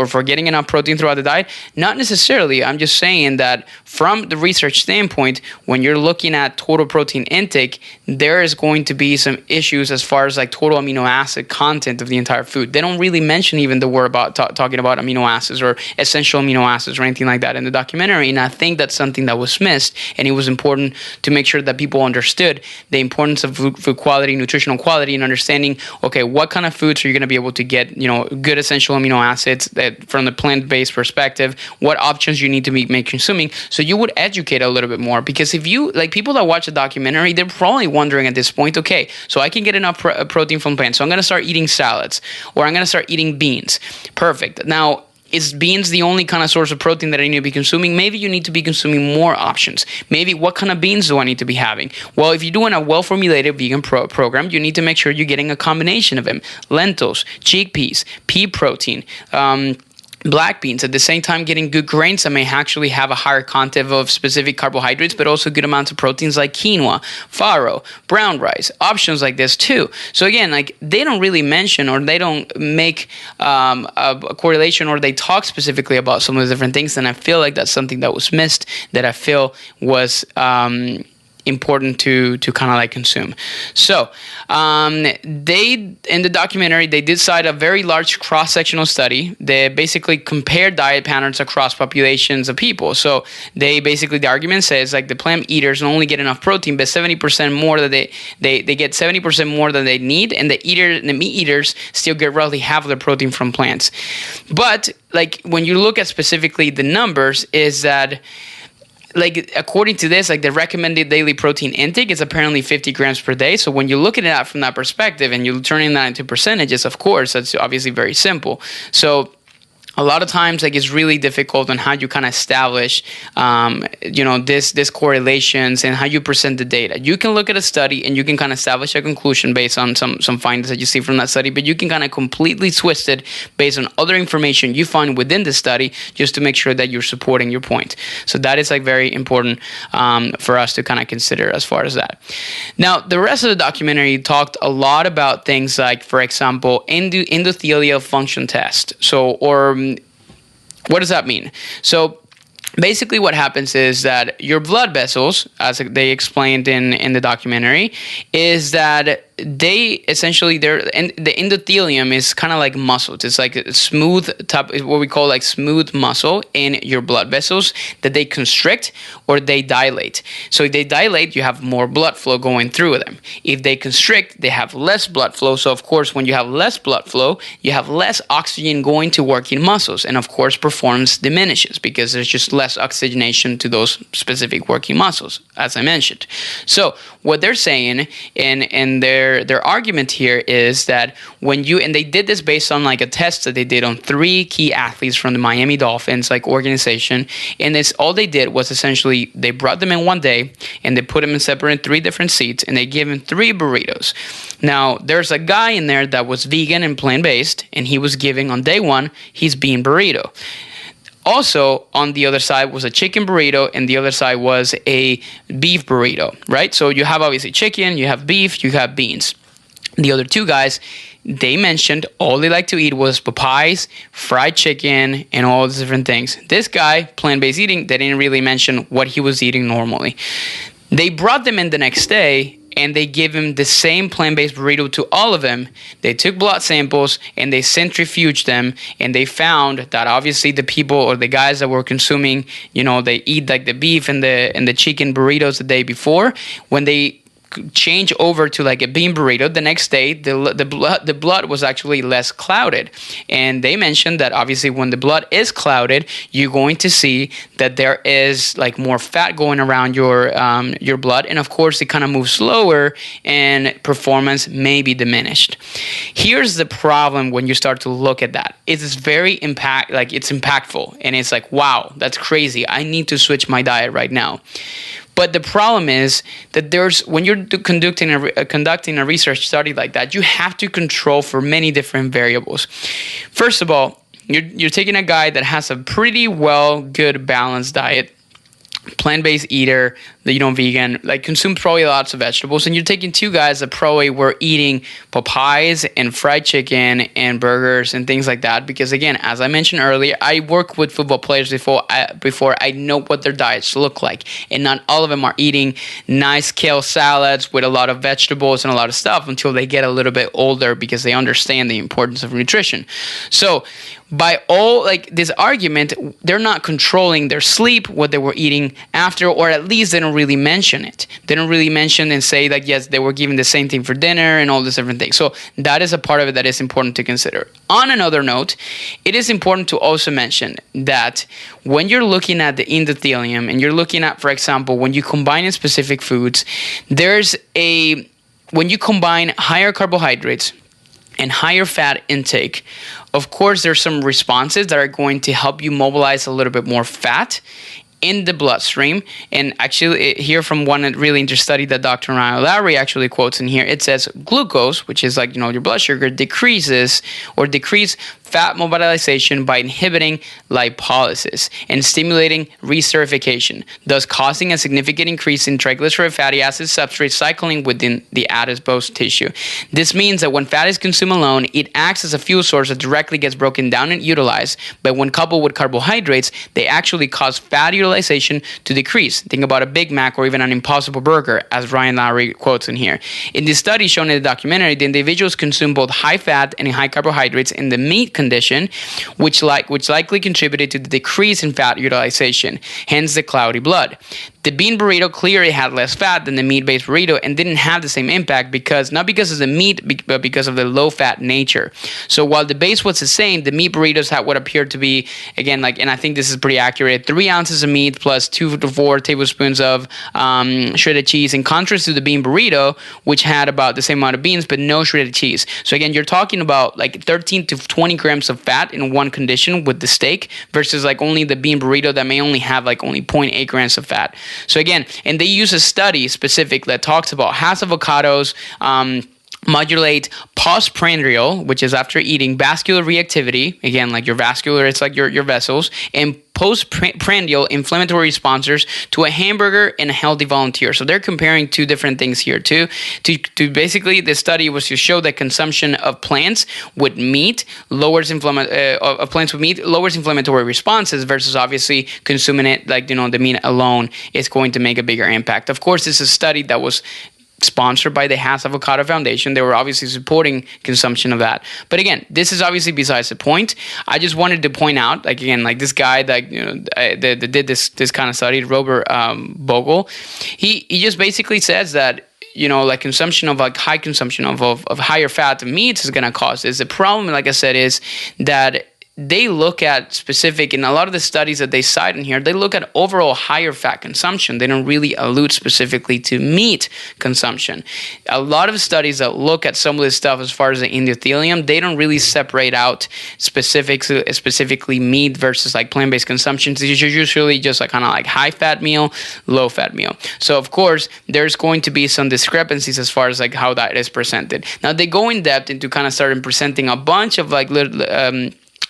for getting enough protein throughout the diet? Not necessarily. I'm just saying that from the research standpoint, when you're looking at total protein intake, there is going to be some issues as far as like total amino acid content of the entire food. They don't really mention even the word about talking about amino acids or essential amino acids or anything like that in the documentary. And I think that's something that was missed, and it was important to make sure that people understood the importance of food quality, nutritional quality, and understanding, okay, what kind of foods are you going to be able to get, good essential amino acids that from the plant-based perspective, what options you need to be consuming, so you would educate a little bit more. Because if you, like people that watch the documentary, they're probably wondering at this point, okay, so I can get enough protein from plants, so I'm going to start eating salads, or I'm going to start eating beans. Perfect. Now, is beans the only kind of source of protein that I need to be consuming? Maybe you need to be consuming more options. Maybe what kind of beans do I need to be having? Well, if you're doing a well-formulated vegan program, you need to make sure you're getting a combination of them. Lentils, chickpeas, pea protein, black beans. At the same time, getting good grains that may actually have a higher content of specific carbohydrates, but also good amounts of proteins like quinoa, farro, brown rice, options like this too. So again, like they don't really mention, or they don't make a correlation, or they talk specifically about some of the different things. And I feel like that's something that was missed, that I feel was important to kind of like consume. So they, in the documentary, they did cite a very large cross-sectional study. They basically compared diet patterns across populations of people. So they basically, the argument says like the plant eaters only get enough protein, but 70% more that they get 70% more than they need, and the meat eaters still get roughly half of the protein from plants. But like when you look at specifically the numbers, is that like according to this, like the recommended daily protein intake is apparently 50 grams per day. So when you look at it from that perspective and you're turning that into percentages, of course, that's obviously very simple. So a lot of times, like it's really difficult on how you kind of establish, this correlations and how you present the data. You can look at a study and you can kind of establish a conclusion based on some findings that you see from that study, but you can kind of completely twist it based on other information you find within the study, just to make sure that you're supporting your point. So that is like very important for us to kind of consider as far as that. Now, the rest of the documentary talked a lot about things like, for example, endothelial function test. So, what does that mean? So basically what happens is that your blood vessels, as they explained in the documentary, is that they essentially, the endothelium is kind of like muscles. It's like a smooth type, what we call like smooth muscle in your blood vessels that they constrict or they dilate. So if they dilate, you have more blood flow going through them. If they constrict, they have less blood flow. So of course, when you have less blood flow, you have less oxygen going to working muscles. And of course, performance diminishes because there's just less oxygenation to those specific working muscles, as I mentioned. So what they're saying in their argument here is that when you, and they did this based on like a test that they did on 3 key athletes from the Miami Dolphins like organization, and this all they did was essentially they brought them in one day and they put them in separate 3 different seats and they gave them 3 burritos. Now there's a guy in there that was vegan and plant-based, and he was giving on day 1 his bean burrito. Also, on the other side was a chicken burrito, and the other side was a beef burrito, right? So you have obviously chicken, you have beef, you have beans. The other 2 guys, they mentioned all they like to eat was papayas, fried chicken, and all these different things. This guy, plant-based eating, they didn't really mention what he was eating normally. They brought them in the next day, and they give him the same plant-based burrito to all of them. They took blood samples and they centrifuged them, and they found that obviously the people or the guys that were consuming, they eat like the beef and the chicken burritos the day before. When they change over to like a bean burrito, the next day the blood was actually less clouded. And they mentioned that obviously when the blood is clouded, you're going to see that there is like more fat going around your blood, and of course it kind of moves slower and performance may be diminished. Here's the problem when you start to look at that. It's very it's impactful, and it's like, wow, that's crazy. I need to switch my diet right now. But the problem is that when you're conducting a research study like that, you have to control for many different variables. First of all, you're taking a guy that has a pretty good balanced diet, plant-based eater, vegan, like consumes probably lots of vegetables, and you're taking two guys that probably were eating Popeyes and fried chicken and burgers and things like that. Because again, as I mentioned earlier, I work with football players before I know what their diets look like, and not all of them are eating nice kale salads with a lot of vegetables and a lot of stuff until they get a little bit older, because they understand the importance of nutrition. So by all this argument, they're not controlling their sleep, what they were eating after, or at least they don't really mention it. They don't really mention and say that, yes, they were given the same thing for dinner and all these different things. So that is a part of it that is important to consider. On another note, it is important to also mention that when you're looking at the endothelium and you're looking at, for example, when you combine in specific foods, when you combine higher carbohydrates and higher fat intake, of course, there's some responses that are going to help you mobilize a little bit more fat in the bloodstream. And actually, here from one really interesting study that Dr. Ryan Lowry actually quotes in here, it says glucose, which is your blood sugar, decrease fat mobilization by inhibiting lipolysis and stimulating reesterification, thus causing a significant increase in triglyceride fatty acid substrate cycling within the adipose tissue. This means that when fat is consumed alone, it acts as a fuel source that directly gets broken down and utilized, but when coupled with carbohydrates, they actually cause fat utilization to decrease. Think about a Big Mac or even an Impossible Burger, as Ryan Lowry quotes in here. In this study shown in the documentary, the individuals consumed both high fat and high carbohydrates in the meat condition, which likely contributed to the decrease in fat utilization, hence the cloudy blood. The bean burrito clearly had less fat than the meat-based burrito and didn't have the same impact not because of the meat, but because of the low-fat nature. So while the base was the same, the meat burritos had what appeared to be, again, and I think this is pretty accurate, 3 ounces of meat plus 2 to 4 tablespoons of shredded cheese, in contrast to the bean burrito, which had about the same amount of beans, but no shredded cheese. So again, you're talking about 13 to 20 grams of fat in one condition with the steak versus only the bean burrito that may only have only 0.8 grams of fat. So again, and they use a study specific that talks about how avocados modulate postprandial, which is after eating, vascular reactivity, again, your vascular, it's your vessels, and postprandial inflammatory responses to a hamburger and a healthy volunteer. So they're comparing two different things here too. To basically, the study was to show that consumption of plants with meat lowers inflammatory responses versus obviously consuming it the meat alone is going to make a bigger impact. Of course, this is a study that was sponsored by the Hass Avocado Foundation. They were obviously supporting consumption of that. But again, this is obviously besides the point. I just wanted to point out, this guy that did this kind of study, Robert Bogle, he just basically says that consumption of high consumption of higher fat meats is going to cause this. The problem, like I said, is that they look at specific, in a lot of the studies that they cite in here, they look at overall higher fat consumption. They don't really allude specifically to meat consumption. A lot of studies that look at some of this stuff as far as the endothelium, they don't really separate out specifically meat versus plant-based consumption. It's usually just high fat meal, low fat meal. So of course, there's going to be some discrepancies as far as how that is presented. Now they go in depth into kind of starting presenting a bunch of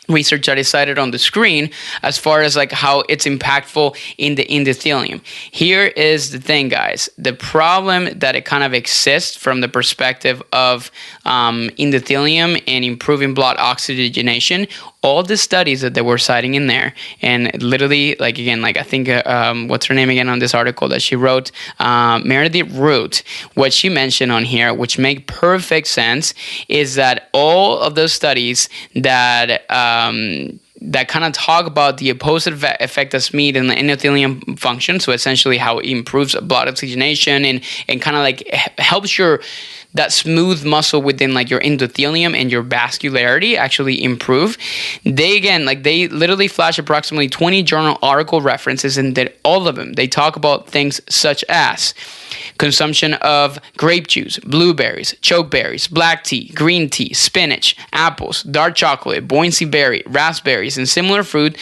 research that is cited on the screen as far as how it's impactful in the endothelium. Here is the thing, guys. The problem that it kind of exists from the perspective of endothelium and improving blood oxygenation, all the studies that they were citing in there, and literally, I think, what's her name again on this article that she wrote, Meredith Root, what she mentioned on here, which make perfect sense, is that all of those studies that that kind of talk about the opposite effect of meat and the endothelium function. So essentially how it improves blood oxygenation and kind of like helps that smooth muscle within like your endothelium and your vascularity actually improve. They literally flash approximately 20 journal article references, and that all of them, they talk about things such as consumption of grape juice, blueberries, chokeberries, black tea, green tea, spinach, apples, dark chocolate, buoyancy berry, raspberries, and similar foods.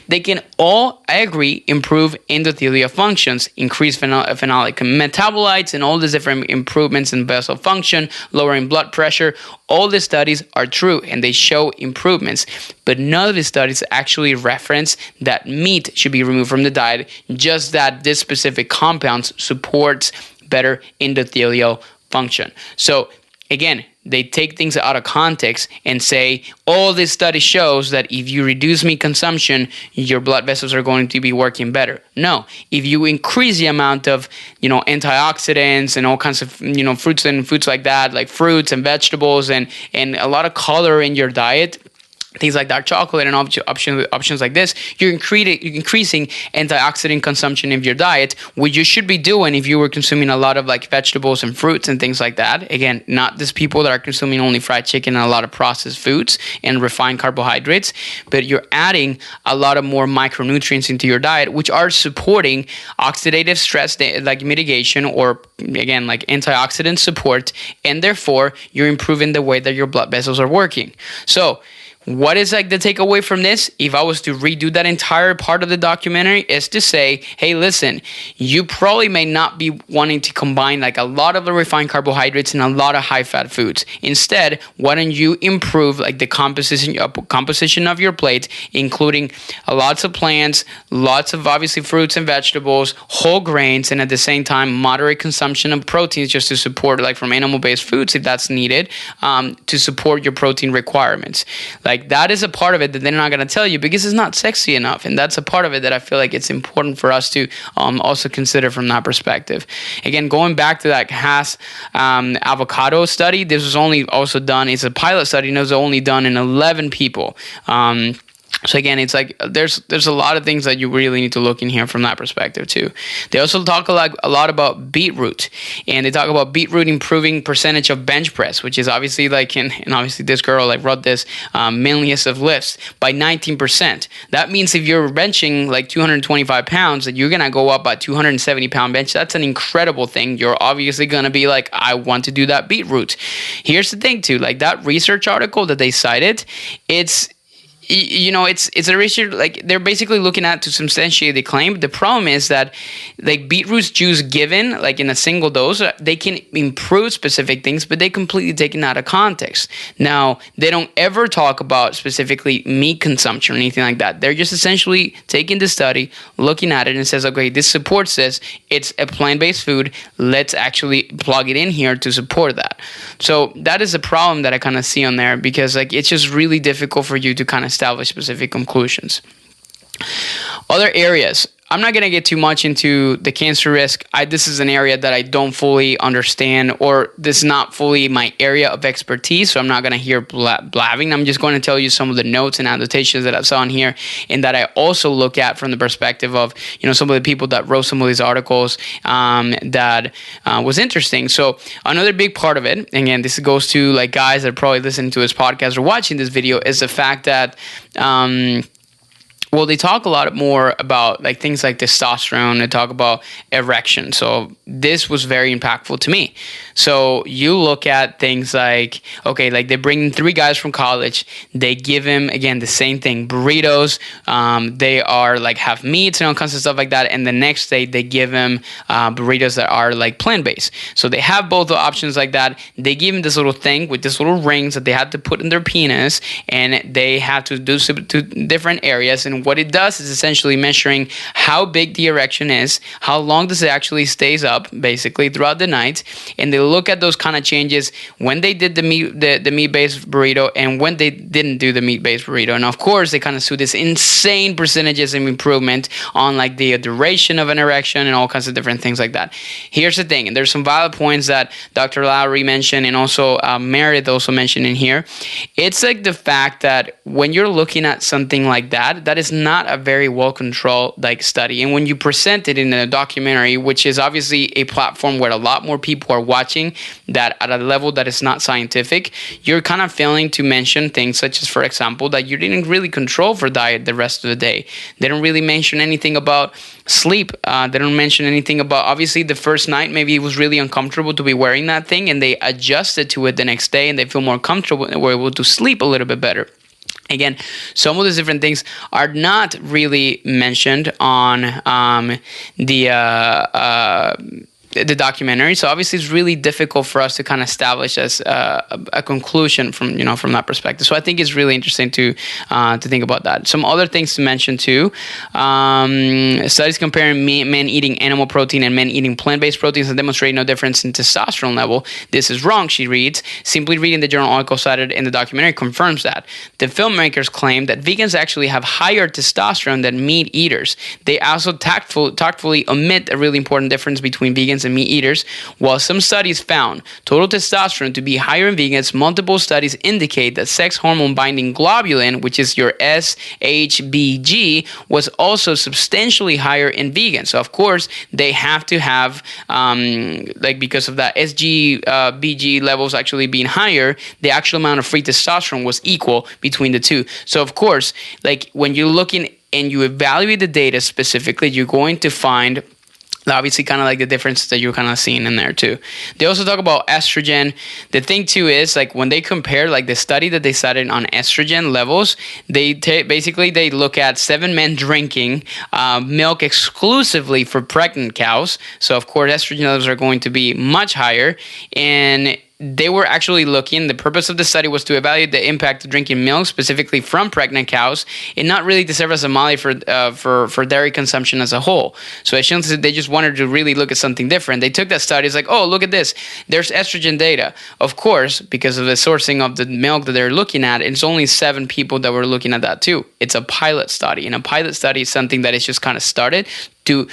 They can all, I agree, improve endothelial functions, increase phenolic metabolites, and all these different improvements in vessel function, lowering blood pressure. All the studies are true and they show improvements, but none of the studies actually reference that meat should be removed from the diet, just that this specific compounds supports better endothelial function. So again, they take things out of context and say, all this study shows that if you reduce meat consumption, your blood vessels are going to be working better. No, if you increase the amount of, antioxidants and all kinds of, fruits and foods like that, like fruits and vegetables and a lot of color in your diet, things like dark chocolate and options like this, you're increasing antioxidant consumption in your diet, which you should be doing if you were consuming a lot of like vegetables and fruits and things like that. Again, not these people that are consuming only fried chicken and a lot of processed foods and refined carbohydrates, but you're adding a lot of more micronutrients into your diet, which are supporting oxidative stress like mitigation, or again, like antioxidant support, and therefore you're improving the way that your blood vessels are working. So what is like the takeaway from this? If I was to redo that entire part of the documentary, is to say, hey, listen, you probably may not be wanting to combine like a lot of the refined carbohydrates and a lot of high fat foods. Instead, why don't you improve like the composition of your plate, including lots of plants, lots of obviously fruits and vegetables, whole grains, and at the same time moderate consumption of proteins, just to support like from animal-based foods if that's needed, to support your protein requirements. Like that is a part of it that they're not going to tell you because it's not sexy enough, and that's a part of it that I feel like it's important for us to also consider from that perspective. Again, going back to that Haas avocado study, this was only also done, it's a pilot study, and it was only done in 11 people. So again, it's like there's a lot of things that you really need to look in here from that perspective too. They also talk a lot about beetroot, and they talk about beetroot improving percentage of bench press, which is obviously like, and obviously this girl like wrote this manliest of lifts by 19%. That means if you're benching like 225 pounds, that you're gonna go up by 270 pound bench. That's an incredible thing. You're obviously gonna be like, I want to do that beetroot. Here's the thing too, like that research article that they cited, it's a research, like they're basically looking at to substantiate the claim. The problem is that like beetroot juice given like in a single dose, they can improve specific things, but they completely taken out of context. Now, they don't ever talk about specifically meat consumption or anything like that. They're just essentially taking the study, looking at it and says, okay, this supports this. It's a plant-based food. Let's actually plug it in here to support that. So that is a problem that I kind of see on there, because like it's just really difficult for you to kind of establish specific conclusions. Other areas. I'm not going to get too much into the cancer risk. This is an area that I don't fully understand, or this is not fully my area of expertise, so I'm not going to hear blabbing. I'm just going to tell you some of the notes and annotations that I saw in here, and that I also look at from the perspective of, some of the people that wrote some of these articles that was interesting. So another big part of it, again, this goes to like guys that are probably listening to this podcast or watching this video, is the fact that they talk a lot more about like things like testosterone. They talk about erection. So this was very impactful to me. So you look at things like, okay, like they bring in 3 guys from college. They give him, again, the same thing, burritos. They are like have meats and all kinds of stuff like that. And the next day they give him burritos that are like plant-based. So they have both the options like that. They give him this little thing with this little rings that they have to put in their penis, and they have to do to different areas. And And what it does is essentially measuring how big the erection is, how long does it actually stays up, basically, throughout the night. And they look at those kind of changes when they did the meat-based burrito and when they didn't do the meat-based burrito. And of course, they kind of see this insane percentages of improvement on like the duration of an erection and all kinds of different things like that. Here's the thing, and there's some valid points that Dr. Lowry mentioned and also Meredith also mentioned in here. It's like the fact that when you're looking at something like that, that is not a very well-controlled like study. And when you present it in a documentary, which is obviously a platform where a lot more people are watching that at a level that is not scientific, you're kind of failing to mention things such as, for example, that you didn't really control for diet the rest of the day. They don't really mention anything about sleep. They don't mention anything about, obviously, the first night, maybe it was really uncomfortable to be wearing that thing, and they adjusted to it the next day, and they feel more comfortable and were able to sleep a little bit better. Again, some of these different things are not really mentioned on the documentary. So obviously it's really difficult for us to kind of establish as a conclusion from that perspective. So I think it's really interesting to think about that. Some other things to mention too. Studies comparing men eating animal protein and men eating plant-based proteins have demonstrated no difference in testosterone level. This is wrong, she reads. Simply reading the journal article cited in the documentary confirms that. The filmmakers claim that vegans actually have higher testosterone than meat eaters. They also tactfully omit a really important difference between vegans and meat eaters. While some studies found total testosterone to be higher in vegans, multiple studies indicate that sex hormone binding globulin, which is your SHBG, was also substantially higher in vegans. So of course they have to have because of that SHBG levels actually being higher, the actual amount of free testosterone was equal between the two. So of course, like when you're looking and you evaluate the data specifically, you're going to find obviously kind of like the difference that you're kind of seeing in there too. They also talk about estrogen. The thing too is like when they compare like the study that they cited on estrogen levels, they basically they look at 7 men drinking milk exclusively for pregnant cows. So of course estrogen levels are going to be much higher, and they were actually looking, the purpose of the study was to evaluate the impact of drinking milk specifically from pregnant cows and not really to serve as a model for dairy consumption as a whole. So they just wanted to really look at something different. They took that study, it's like, oh, look at this. There's estrogen data. Of course, because of the sourcing of the milk that they're looking at, it's only 7 people that were looking at that too. It's a pilot study, and a pilot study is something that is just kind of started to...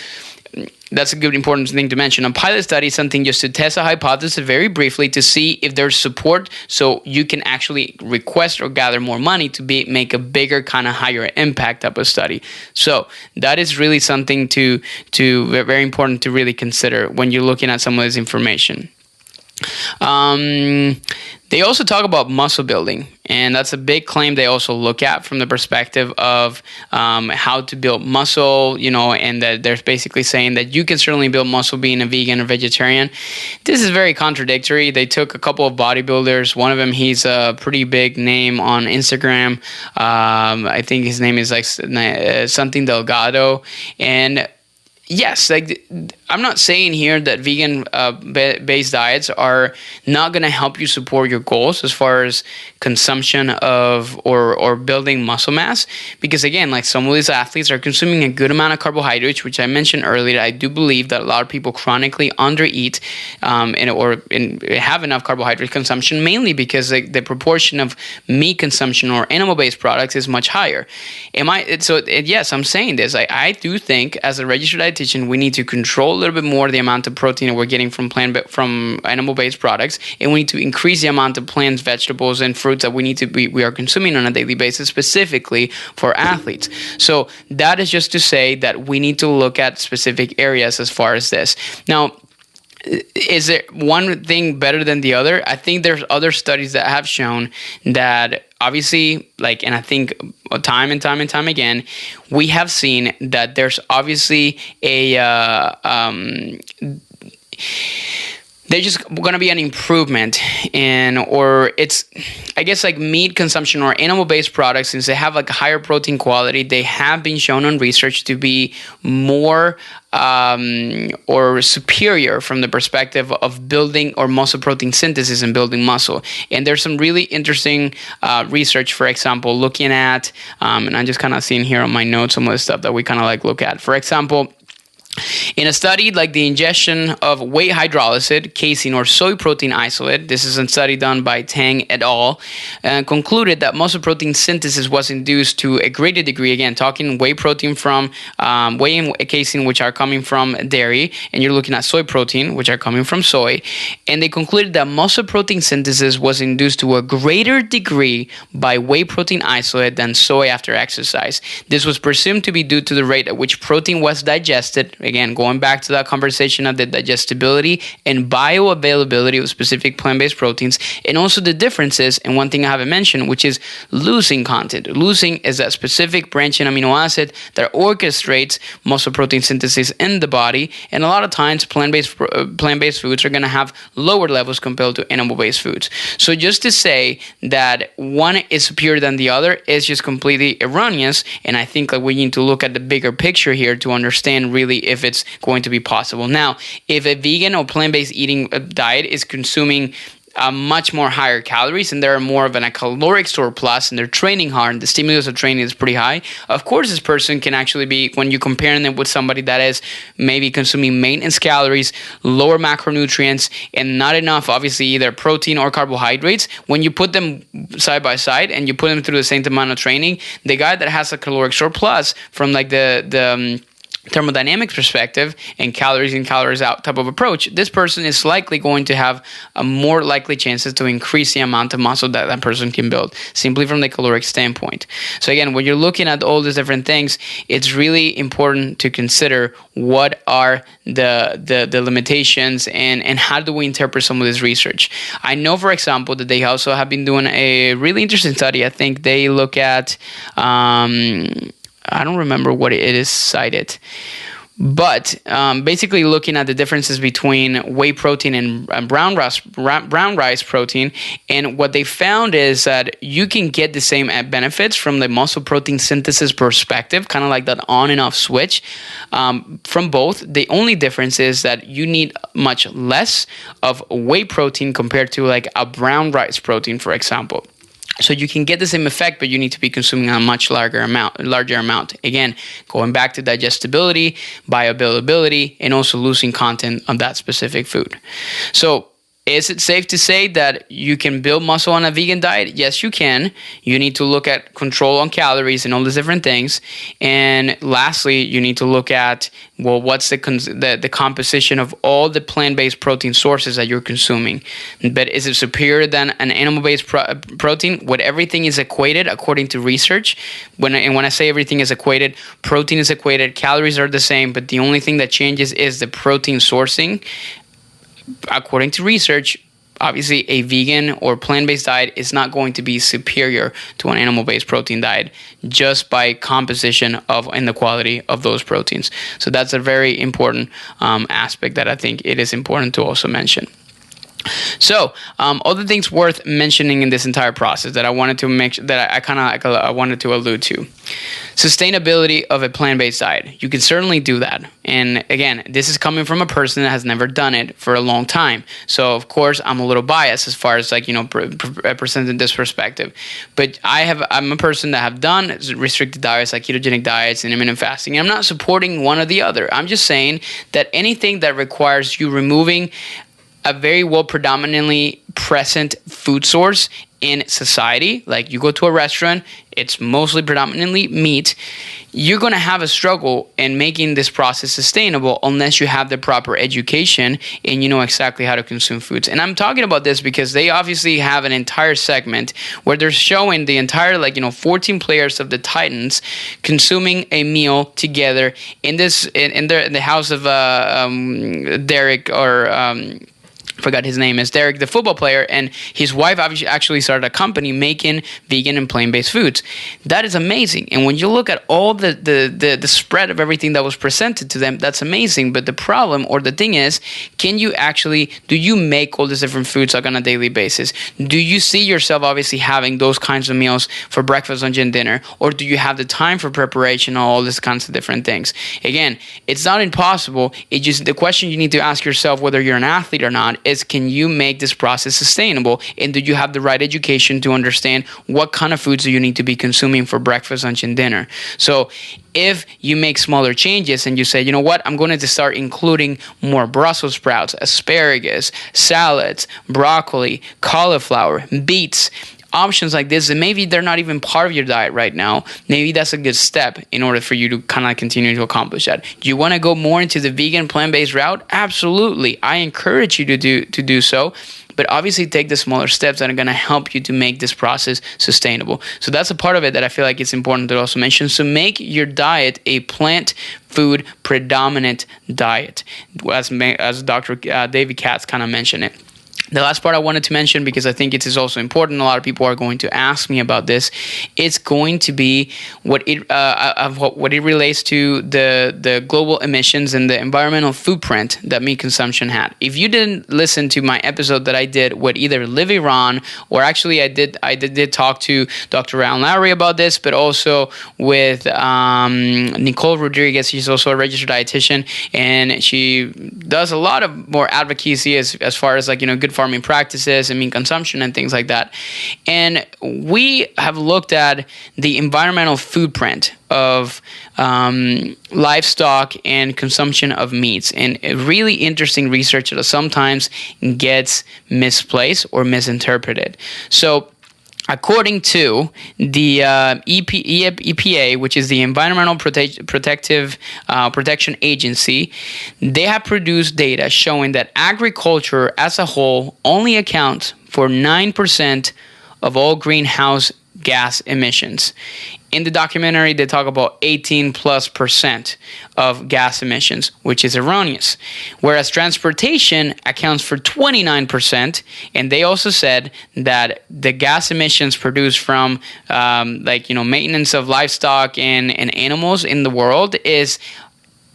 That's a good important thing to mention. A pilot study is something just to test a hypothesis very briefly to see if there's support so you can actually request or gather more money to make a bigger kind of higher impact type of study. So that is really something to very important to really consider when you're looking at some of this information. They also talk about muscle building, and that's a big claim they also look at from the perspective of how to build muscle, and that they're basically saying that you can certainly build muscle being a vegan or vegetarian. This is very contradictory. They took a couple of bodybuilders. One of them, he's a pretty big name on Instagram. I think his name is like something Delgado, and yes, like I'm not saying here that vegan based diets are not going to help you support your goals as far as consumption of or building muscle mass, because again, like some of these athletes are consuming a good amount of carbohydrates, which I mentioned earlier. I do believe that a lot of people chronically undereat and have enough carbohydrate consumption, mainly because the proportion of meat consumption or animal based products is much higher. Yes, I'm saying this. I do think as a registered dietitian, we need to control a little bit more the amount of protein that we're getting from animal-based products, and we need to increase the amount of plants, vegetables, and fruits that we are consuming on a daily basis, specifically for athletes. So that is just to say that we need to look at specific areas as far as this. Now, is there one thing better than the other? I think there's other studies that have shown that obviously, and I think time and time again, we have seen that there's obviously there's just going to be an improvement in, or it's, I guess, like meat consumption or animal-based products, since they have like a higher protein quality, they have been shown on research to be more or superior from the perspective of building or muscle protein synthesis and building muscle. And there's some really interesting research, for example, looking at, and I'm just kind of seeing here on my notes some of the stuff that we kind of like look at. For example, in a study like the ingestion of whey hydrolyzed, casein, or soy protein isolate, this is a study done by Tang et al., concluded that muscle protein synthesis was induced to a greater degree. Again, talking whey protein from whey and casein, which are coming from dairy, and you're looking at soy protein, which are coming from soy. And they concluded that muscle protein synthesis was induced to a greater degree by whey protein isolate than soy after exercise. This was presumed to be due to the rate at which protein was digested. Again, going back to that conversation of the digestibility and bioavailability of specific plant-based proteins, and also the differences, and one thing I haven't mentioned, which is leucine content. Leucine is that specific branching amino acid that orchestrates muscle protein synthesis in the body, and a lot of times plant-based foods are going to have lower levels compared to animal-based foods. So just to say that one is superior than the other is just completely erroneous, and I think that we need to look at the bigger picture here to understand really if it's going to be possible. Now, if a vegan or plant-based eating diet is consuming much more higher calories and they're more of a caloric surplus and they're training hard and the stimulus of training is pretty high, of course this person can actually be, when you compare them with somebody that is maybe consuming maintenance calories, lower macronutrients, and not enough, obviously, either protein or carbohydrates, when you put them side by side and you put them through the same amount of training, the guy that has a caloric surplus from like the thermodynamics perspective and calories in, calories out type of approach, this person is likely going to have a more likely chances to increase the amount of muscle that that person can build, simply from the caloric standpoint. So again, when you're looking at all these different things, it's really important to consider what are the limitations and how do we interpret some of this research. I know, for example, that they also have been doing a really interesting study. I think they look at I don't remember what it is cited, but basically looking at the differences between whey protein and brown rice protein, and what they found is that you can get the same benefits from the muscle protein synthesis perspective, kind of like that on and off switch from both. The only difference is that you need much less of whey protein compared to like a brown rice protein, for example. So you can get the same effect, but you need to be consuming a much larger amount. Again, going back to digestibility, bioavailability, and also losing content of that specific food. So is it safe to say that you can build muscle on a vegan diet? Yes, you can. You need to look at control on calories and all these different things. And lastly, you need to look at, well, what's the composition of all the plant-based protein sources that you're consuming. But is it superior than an animal-based protein? When everything is equated according to research, when I say everything is equated, protein is equated, calories are the same, but the only thing that changes is the protein sourcing. According to research, obviously a vegan or plant-based diet is not going to be superior to an animal-based protein diet just by composition of and the quality of those proteins. So that's a very important aspect that I think it is important to also mention. So, other things worth mentioning in this entire process that I wanted to make that I wanted to allude to. Sustainability of a plant-based diet. You can certainly do that. And again, this is coming from a person that has never done it for a long time. So, of course, I'm a little biased as far as presenting this perspective. But I'm a person that have done restricted diets like ketogenic diets and intermittent fasting. And I'm not supporting one or the other. I'm just saying that anything that requires you removing a very well predominantly present food source in society, like you go to a restaurant, it's mostly predominantly meat, you're going to have a struggle in making this process sustainable unless you have the proper education and you know exactly how to consume foods. And I'm talking about this because they obviously have an entire segment where they're showing the entire 14 players of the Titans consuming a meal together in the house of Derek or forgot his name is Derek, the football player, and his wife actually started a company making vegan and plant-based foods. That is amazing. And when you look at all the spread of everything that was presented to them, that's amazing. But the problem or the thing is, do you make all these different foods like on a daily basis? Do you see yourself obviously having those kinds of meals for breakfast, lunch, and dinner? Or do you have the time for preparation and all these kinds of different things? Again, it's not impossible. It just, the question you need to ask yourself, whether you're an athlete or not, is can you make this process sustainable, and do you have the right education to understand what kind of foods do you need to be consuming for breakfast, lunch, and dinner? So if you make smaller changes and you say, you know what, I'm going to start including more Brussels sprouts, asparagus, salads, broccoli, cauliflower, beets, options like this, and maybe they're not even part of your diet right now, maybe that's a good step in order for you to kind of continue to accomplish that. Do you want to go more into the vegan plant-based route? Absolutely. I encourage you to do so, but obviously take the smaller steps that are going to help you to make this process sustainable. So that's a part of it that I feel like it's important to also mention. So make your diet a plant food predominant diet, as Dr. David Katz kind of mentioned it. The last part I wanted to mention, because I think it is also important, a lot of people are going to ask me about this, it's going to be what it relates to the global emissions and the environmental footprint that meat consumption had. If you didn't listen to my episode that I did with either Liv Iran, or actually I did talk to Dr. Alan Lowry about this, but also with Nicole Rodriguez. She's also a registered dietitian, and she does a lot of more advocacy as far as good farming practices and meat consumption and things like that. And we have looked at the environmental footprint of livestock and consumption of meats, and a really interesting research that sometimes gets misplaced or misinterpreted. So according to the EPA, which is the Environmental Protection Agency, they have produced data showing that agriculture as a whole only accounts for 9% of all greenhouse gas emissions. In the documentary, they talk about 18+% of gas emissions, which is erroneous. Whereas transportation accounts for 29%, and they also said that the gas emissions produced from maintenance of livestock and animals in the world is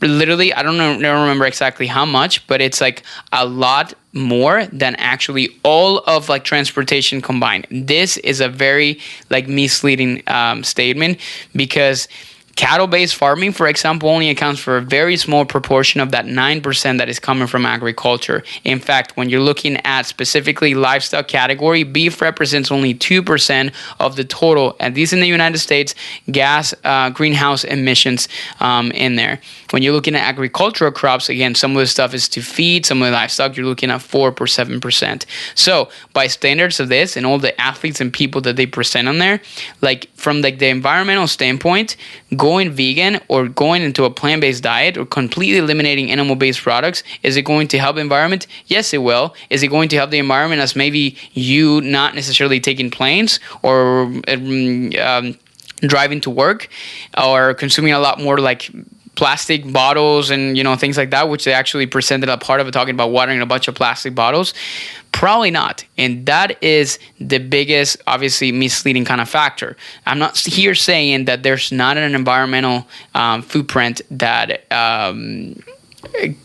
literally, I don't remember exactly how much, but it's like a lot more than actually all of transportation combined. This is a very misleading statement, because cattle-based farming, for example, only accounts for a very small proportion of that 9% that is coming from agriculture. In fact, when you're looking at specifically livestock category, beef represents only 2% of the total, at least in the United States, greenhouse emissions in there. When you're looking at agricultural crops, again, some of the stuff is to feed, some of the livestock, you're looking at 4 or 7%. So by standards of this and all the athletes and people that they present on there, from the environmental standpoint, going vegan or going into a plant-based diet or completely eliminating animal-based products, is it going to help the environment? Yes, it will. Is it going to help the environment as maybe you not necessarily taking planes or driving to work or consuming a lot more plastic bottles and things like that, which they actually presented a part of it, talking about watering a bunch of plastic bottles? Probably not. And that is the biggest, obviously, misleading kind of factor. I'm not here saying that there's not an environmental footprint that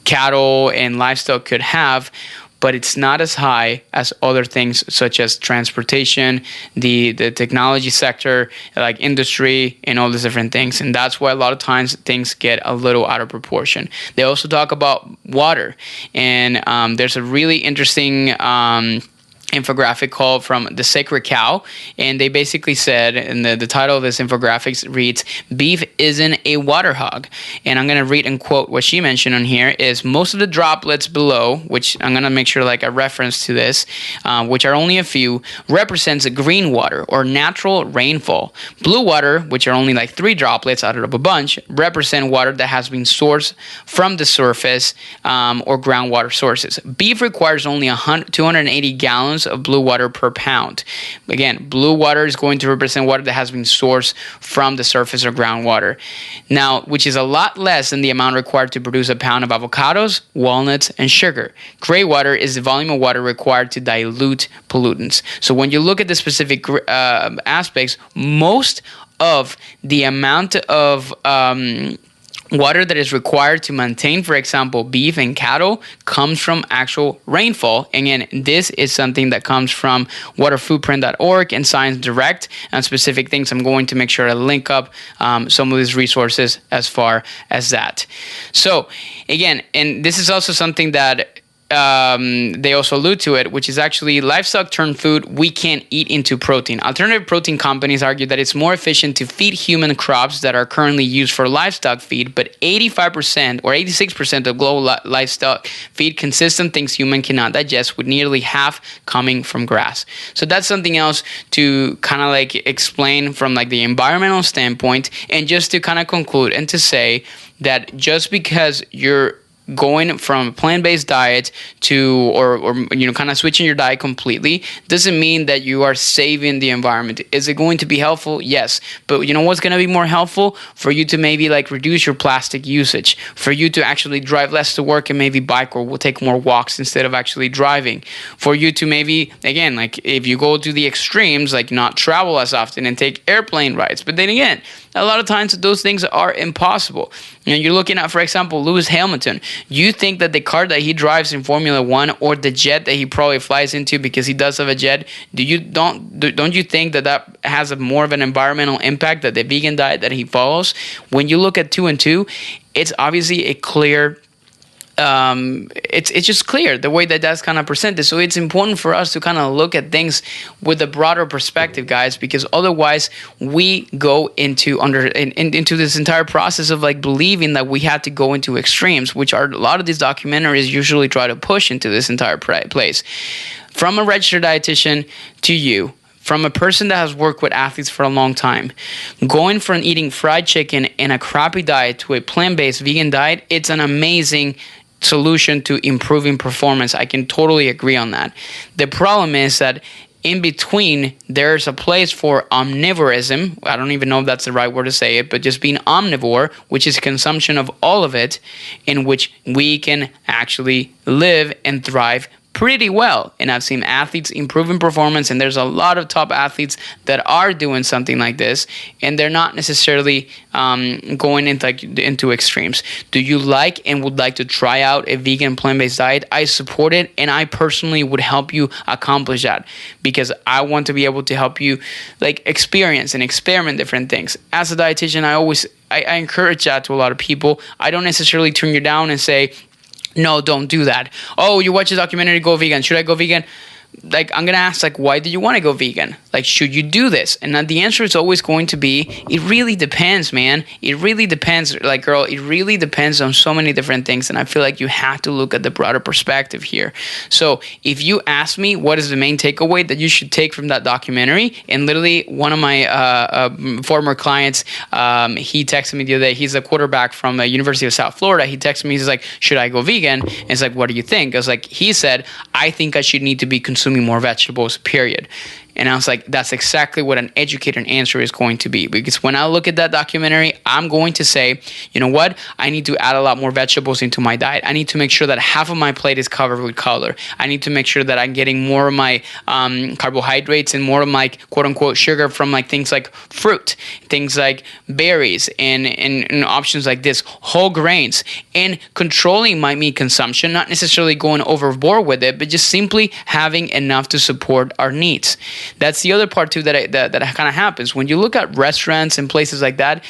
cattle and livestock could have, but it's not as high as other things such as transportation, the technology sector, industry, and all these different things. And that's why a lot of times things get a little out of proportion. They also talk about water. And there's a really interesting infographic called From the Sacred Cow, and they basically said, and the title of this infographic reads, "Beef isn't a water hog." And I'm going to read and quote what she mentioned on here is, "Most of the droplets below," which I'm going to make sure a reference to this, which are only a few, represents green water or natural rainfall. Blue water, which are only 3 droplets out of a bunch, represent water that has been sourced from the surface or groundwater sources. Beef requires only 280 gallons ounce of blue water per pound. Again, blue water is going to represent water that has been sourced from the surface or groundwater. Now, which is a lot less than the amount required to produce a pound of avocados, walnuts, and sugar. Gray water is the volume of water required to dilute pollutants. So when you look at the specific aspects, most of the amount of water that is required to maintain, for example, beef and cattle comes from actual rainfall. Again, this is something that comes from waterfootprint.org and Science Direct and specific things. I'm going to make sure to link up some of these resources as far as that. So again, and this is also something that they also allude to it, which is actually livestock turned food we can't eat into protein. Alternative protein companies argue that it's more efficient to feed human crops that are currently used for livestock feed, but 85% or 86% of global livestock feed consists of things human cannot digest, with nearly half coming from grass. So that's something else to kind of like explain from like the environmental standpoint, and just to kind of conclude and to say that just because you're going from a plant-based diet to or you know, kind of switching your diet completely doesn't mean that you are saving the environment. Is it going to be helpful? Yes. But you know what's going to be more helpful? For you to maybe like reduce your plastic usage, for you to actually drive less to work and maybe bike or take more walks instead of actually driving, for you to maybe, again, like if you go to the extremes, like not travel as often and take airplane rides. But then again, a lot of times those things are impossible. You know, you're looking at, for example, Lewis Hamilton. You think that the car that he drives in Formula One, or the jet that he probably flies into, because he does have a jet, don't you think that has a more of an environmental impact than the vegan diet that he follows? When you look at 2 and 2, it's obviously a clear. It's just clear the way that that's kind of presented. So it's important for us to kind of look at things with a broader perspective, guys, because otherwise we go into this entire process of like believing that we had to go into extremes, which are a lot of these documentaries usually try to push into this entire place. From a registered dietitian to you, from a person that has worked with athletes for a long time, going from eating fried chicken and a crappy diet to a plant-based vegan diet, it's an amazing solution to improving performance. I can totally agree on that. The problem is that in between, there's a place for omnivorism. I don't even know if that's the right word to say it, but just being omnivore, which is consumption of all of it, in which we can actually live and thrive pretty well. And I've seen athletes improve in performance, and there's a lot of top athletes that are doing something like this, and they're not necessarily going into extremes. Do you like and would like to try out a vegan plant-based diet? I support it, and I personally would help you accomplish that, because I want to be able to help you like experience and experiment different things. As a dietitian, I encourage that to a lot of people. I don't necessarily turn you down and say, no, don't do that. Oh, you watch a documentary, go vegan. Should I go vegan? Like, I'm going to ask, like, why do you want to go vegan? Like, should you do this? And then the answer is always going to be, it really depends, man. It really depends. Like, girl, it really depends on so many different things. And I feel like you have to look at the broader perspective here. So if you ask me what is the main takeaway that you should take from that documentary, and literally one of my former clients, he texted me the other day. He's a quarterback from the University of South Florida. He texted me. He's like, should I go vegan? And it's like, what do you think? I was like, he said, I think I should need to be consuming more vegetables, period. And I was like, that's exactly what an educated answer is going to be. Because when I look at that documentary, I'm going to say, you know what? I need to add a lot more vegetables into my diet. I need to make sure that half of my plate is covered with color. I need to make sure that I'm getting more of my carbohydrates and more of my quote unquote sugar from like things like fruit, things like berries, and options like this, whole grains. And controlling my meat consumption, not necessarily going overboard with it, but just simply having enough to support our needs. That's the other part too that kind of happens when you look at restaurants and places like that.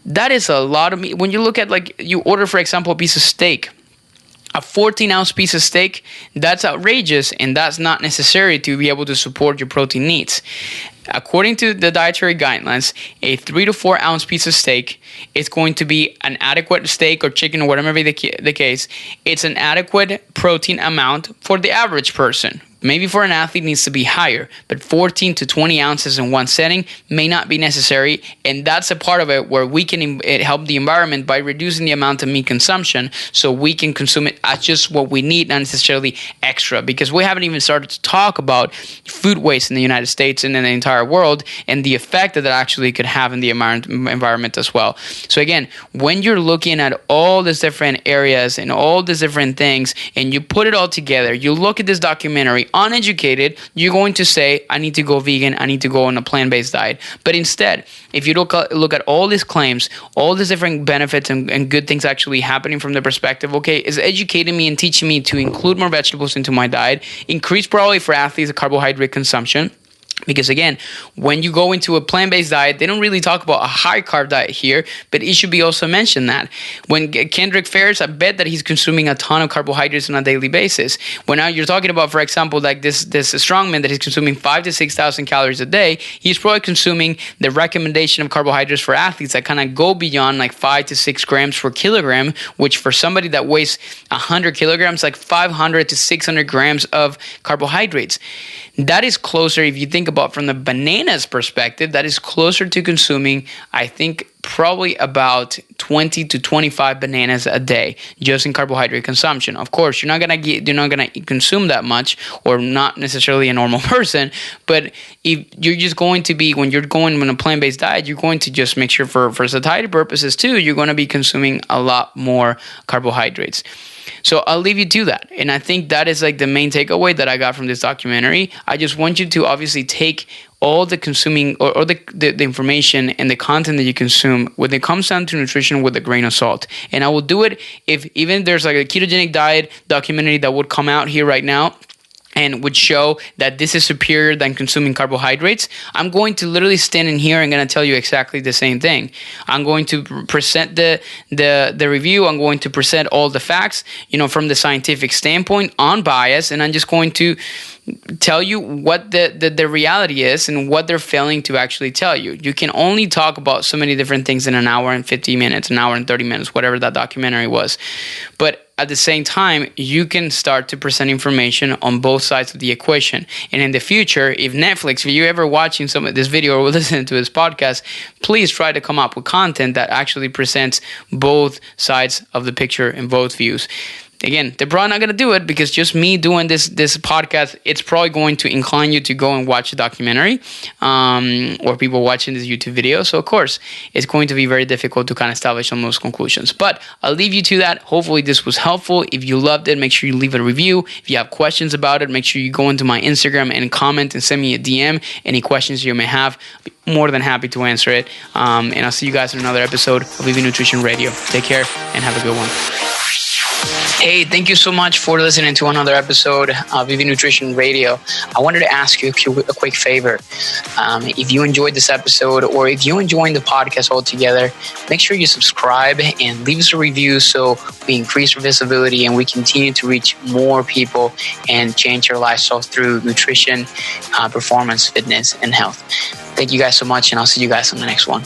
That is a lot of meat. When you look at, like, you order, for example, a piece of steak, a 14-ounce piece of steak, that's outrageous, and that's not necessary to be able to support your protein needs. According to the dietary guidelines, a 3 to 4 ounce piece of steak is going to be an adequate steak or chicken or whatever may be the case. It's an adequate protein amount for the average person. maybe for an athlete needs to be higher, but 14 to 20 ounces in one setting may not be necessary. And that's a part of it where we can help the environment by reducing the amount of meat consumption so we can consume it as just what we need, not necessarily extra, because we haven't even started to talk about food waste in the United States and in the entire world and the effect that actually could have in the environment as well. So again, when you're looking at all these different areas and all these different things and you put it all together, you look at this documentary, uneducated, you're going to say, I need to go vegan, I need to go on a plant-based diet. But instead, if you look at all these claims, all these different benefits and good things actually happening from the perspective, okay, is educating me and teaching me to include more vegetables into my diet, increase probably for athletes the carbohydrate consumption. Because again, when you go into a plant-based diet, they don't really talk about a high-carb diet here, but it should be also mentioned that. When Kendrick Ferris, I bet that he's consuming a ton of carbohydrates on a daily basis. When now you're talking about, for example, like this strongman that is consuming 5,000 to 6,000 calories a day, he's probably consuming the recommendation of carbohydrates for athletes that kind of go beyond like 5 to 6 grams per kilogram, which for somebody that weighs 100 kilograms, like 500 to 600 grams of carbohydrates. That is closer, if you think about from the bananas perspective, that is closer to consuming, I think, probably about 20 to 25 bananas a day just in carbohydrate consumption. Of course, you're not gonna consume that much, or not necessarily a normal person, but if you're just going to be, when you're going on a plant-based diet, you're going to just make sure for satiety purposes too, you're going to be consuming a lot more carbohydrates. So I'll leave you to that. And I think that is like the main takeaway that I got from this documentary. I just want you to obviously take all the consuming or the information and the content that you consume when it comes down to nutrition with a grain of salt. And I will do it if even there's like a ketogenic diet documentary that would come out here right now and would show that this is superior than consuming carbohydrates, I'm going to literally stand in here and going to tell you exactly the same thing. I'm going to present the review. I'm going to present all the facts, from the scientific standpoint, unbiased, and I'm just going to tell you what the reality is and what they're failing to actually tell you. You can only talk about so many different things in an hour and 50 minutes, an hour and 30 minutes, whatever that documentary was. But at the same time, you can start to present information on both sides of the equation. And in the future, if Netflix, if you're ever watching some of this video or listening to this podcast, please try to come up with content that actually presents both sides of the picture and both views. Again, they're probably not going to do it because just me doing this podcast, it's probably going to incline you to go and watch a documentary or people watching this YouTube video. So, of course, it's going to be very difficult to kind of establish on those conclusions. But I'll leave you to that. Hopefully, this was helpful. If you loved it, make sure you leave a review. If you have questions about it, make sure you go into my Instagram and comment and send me a DM. Any questions you may have, I'll be more than happy to answer it. And I'll see you guys in another episode of Vivi Nutrition Radio. Take care and have a good one. Hey, thank you so much for listening to another episode of Vivi Nutrition Radio. I wanted to ask you a quick favor. If you enjoyed this episode or if you're enjoying the podcast altogether, make sure you subscribe and leave us a review so we increase our visibility and we continue to reach more people and change your lifestyle through nutrition, performance, fitness, and health. Thank you guys so much, and I'll see you guys on the next one.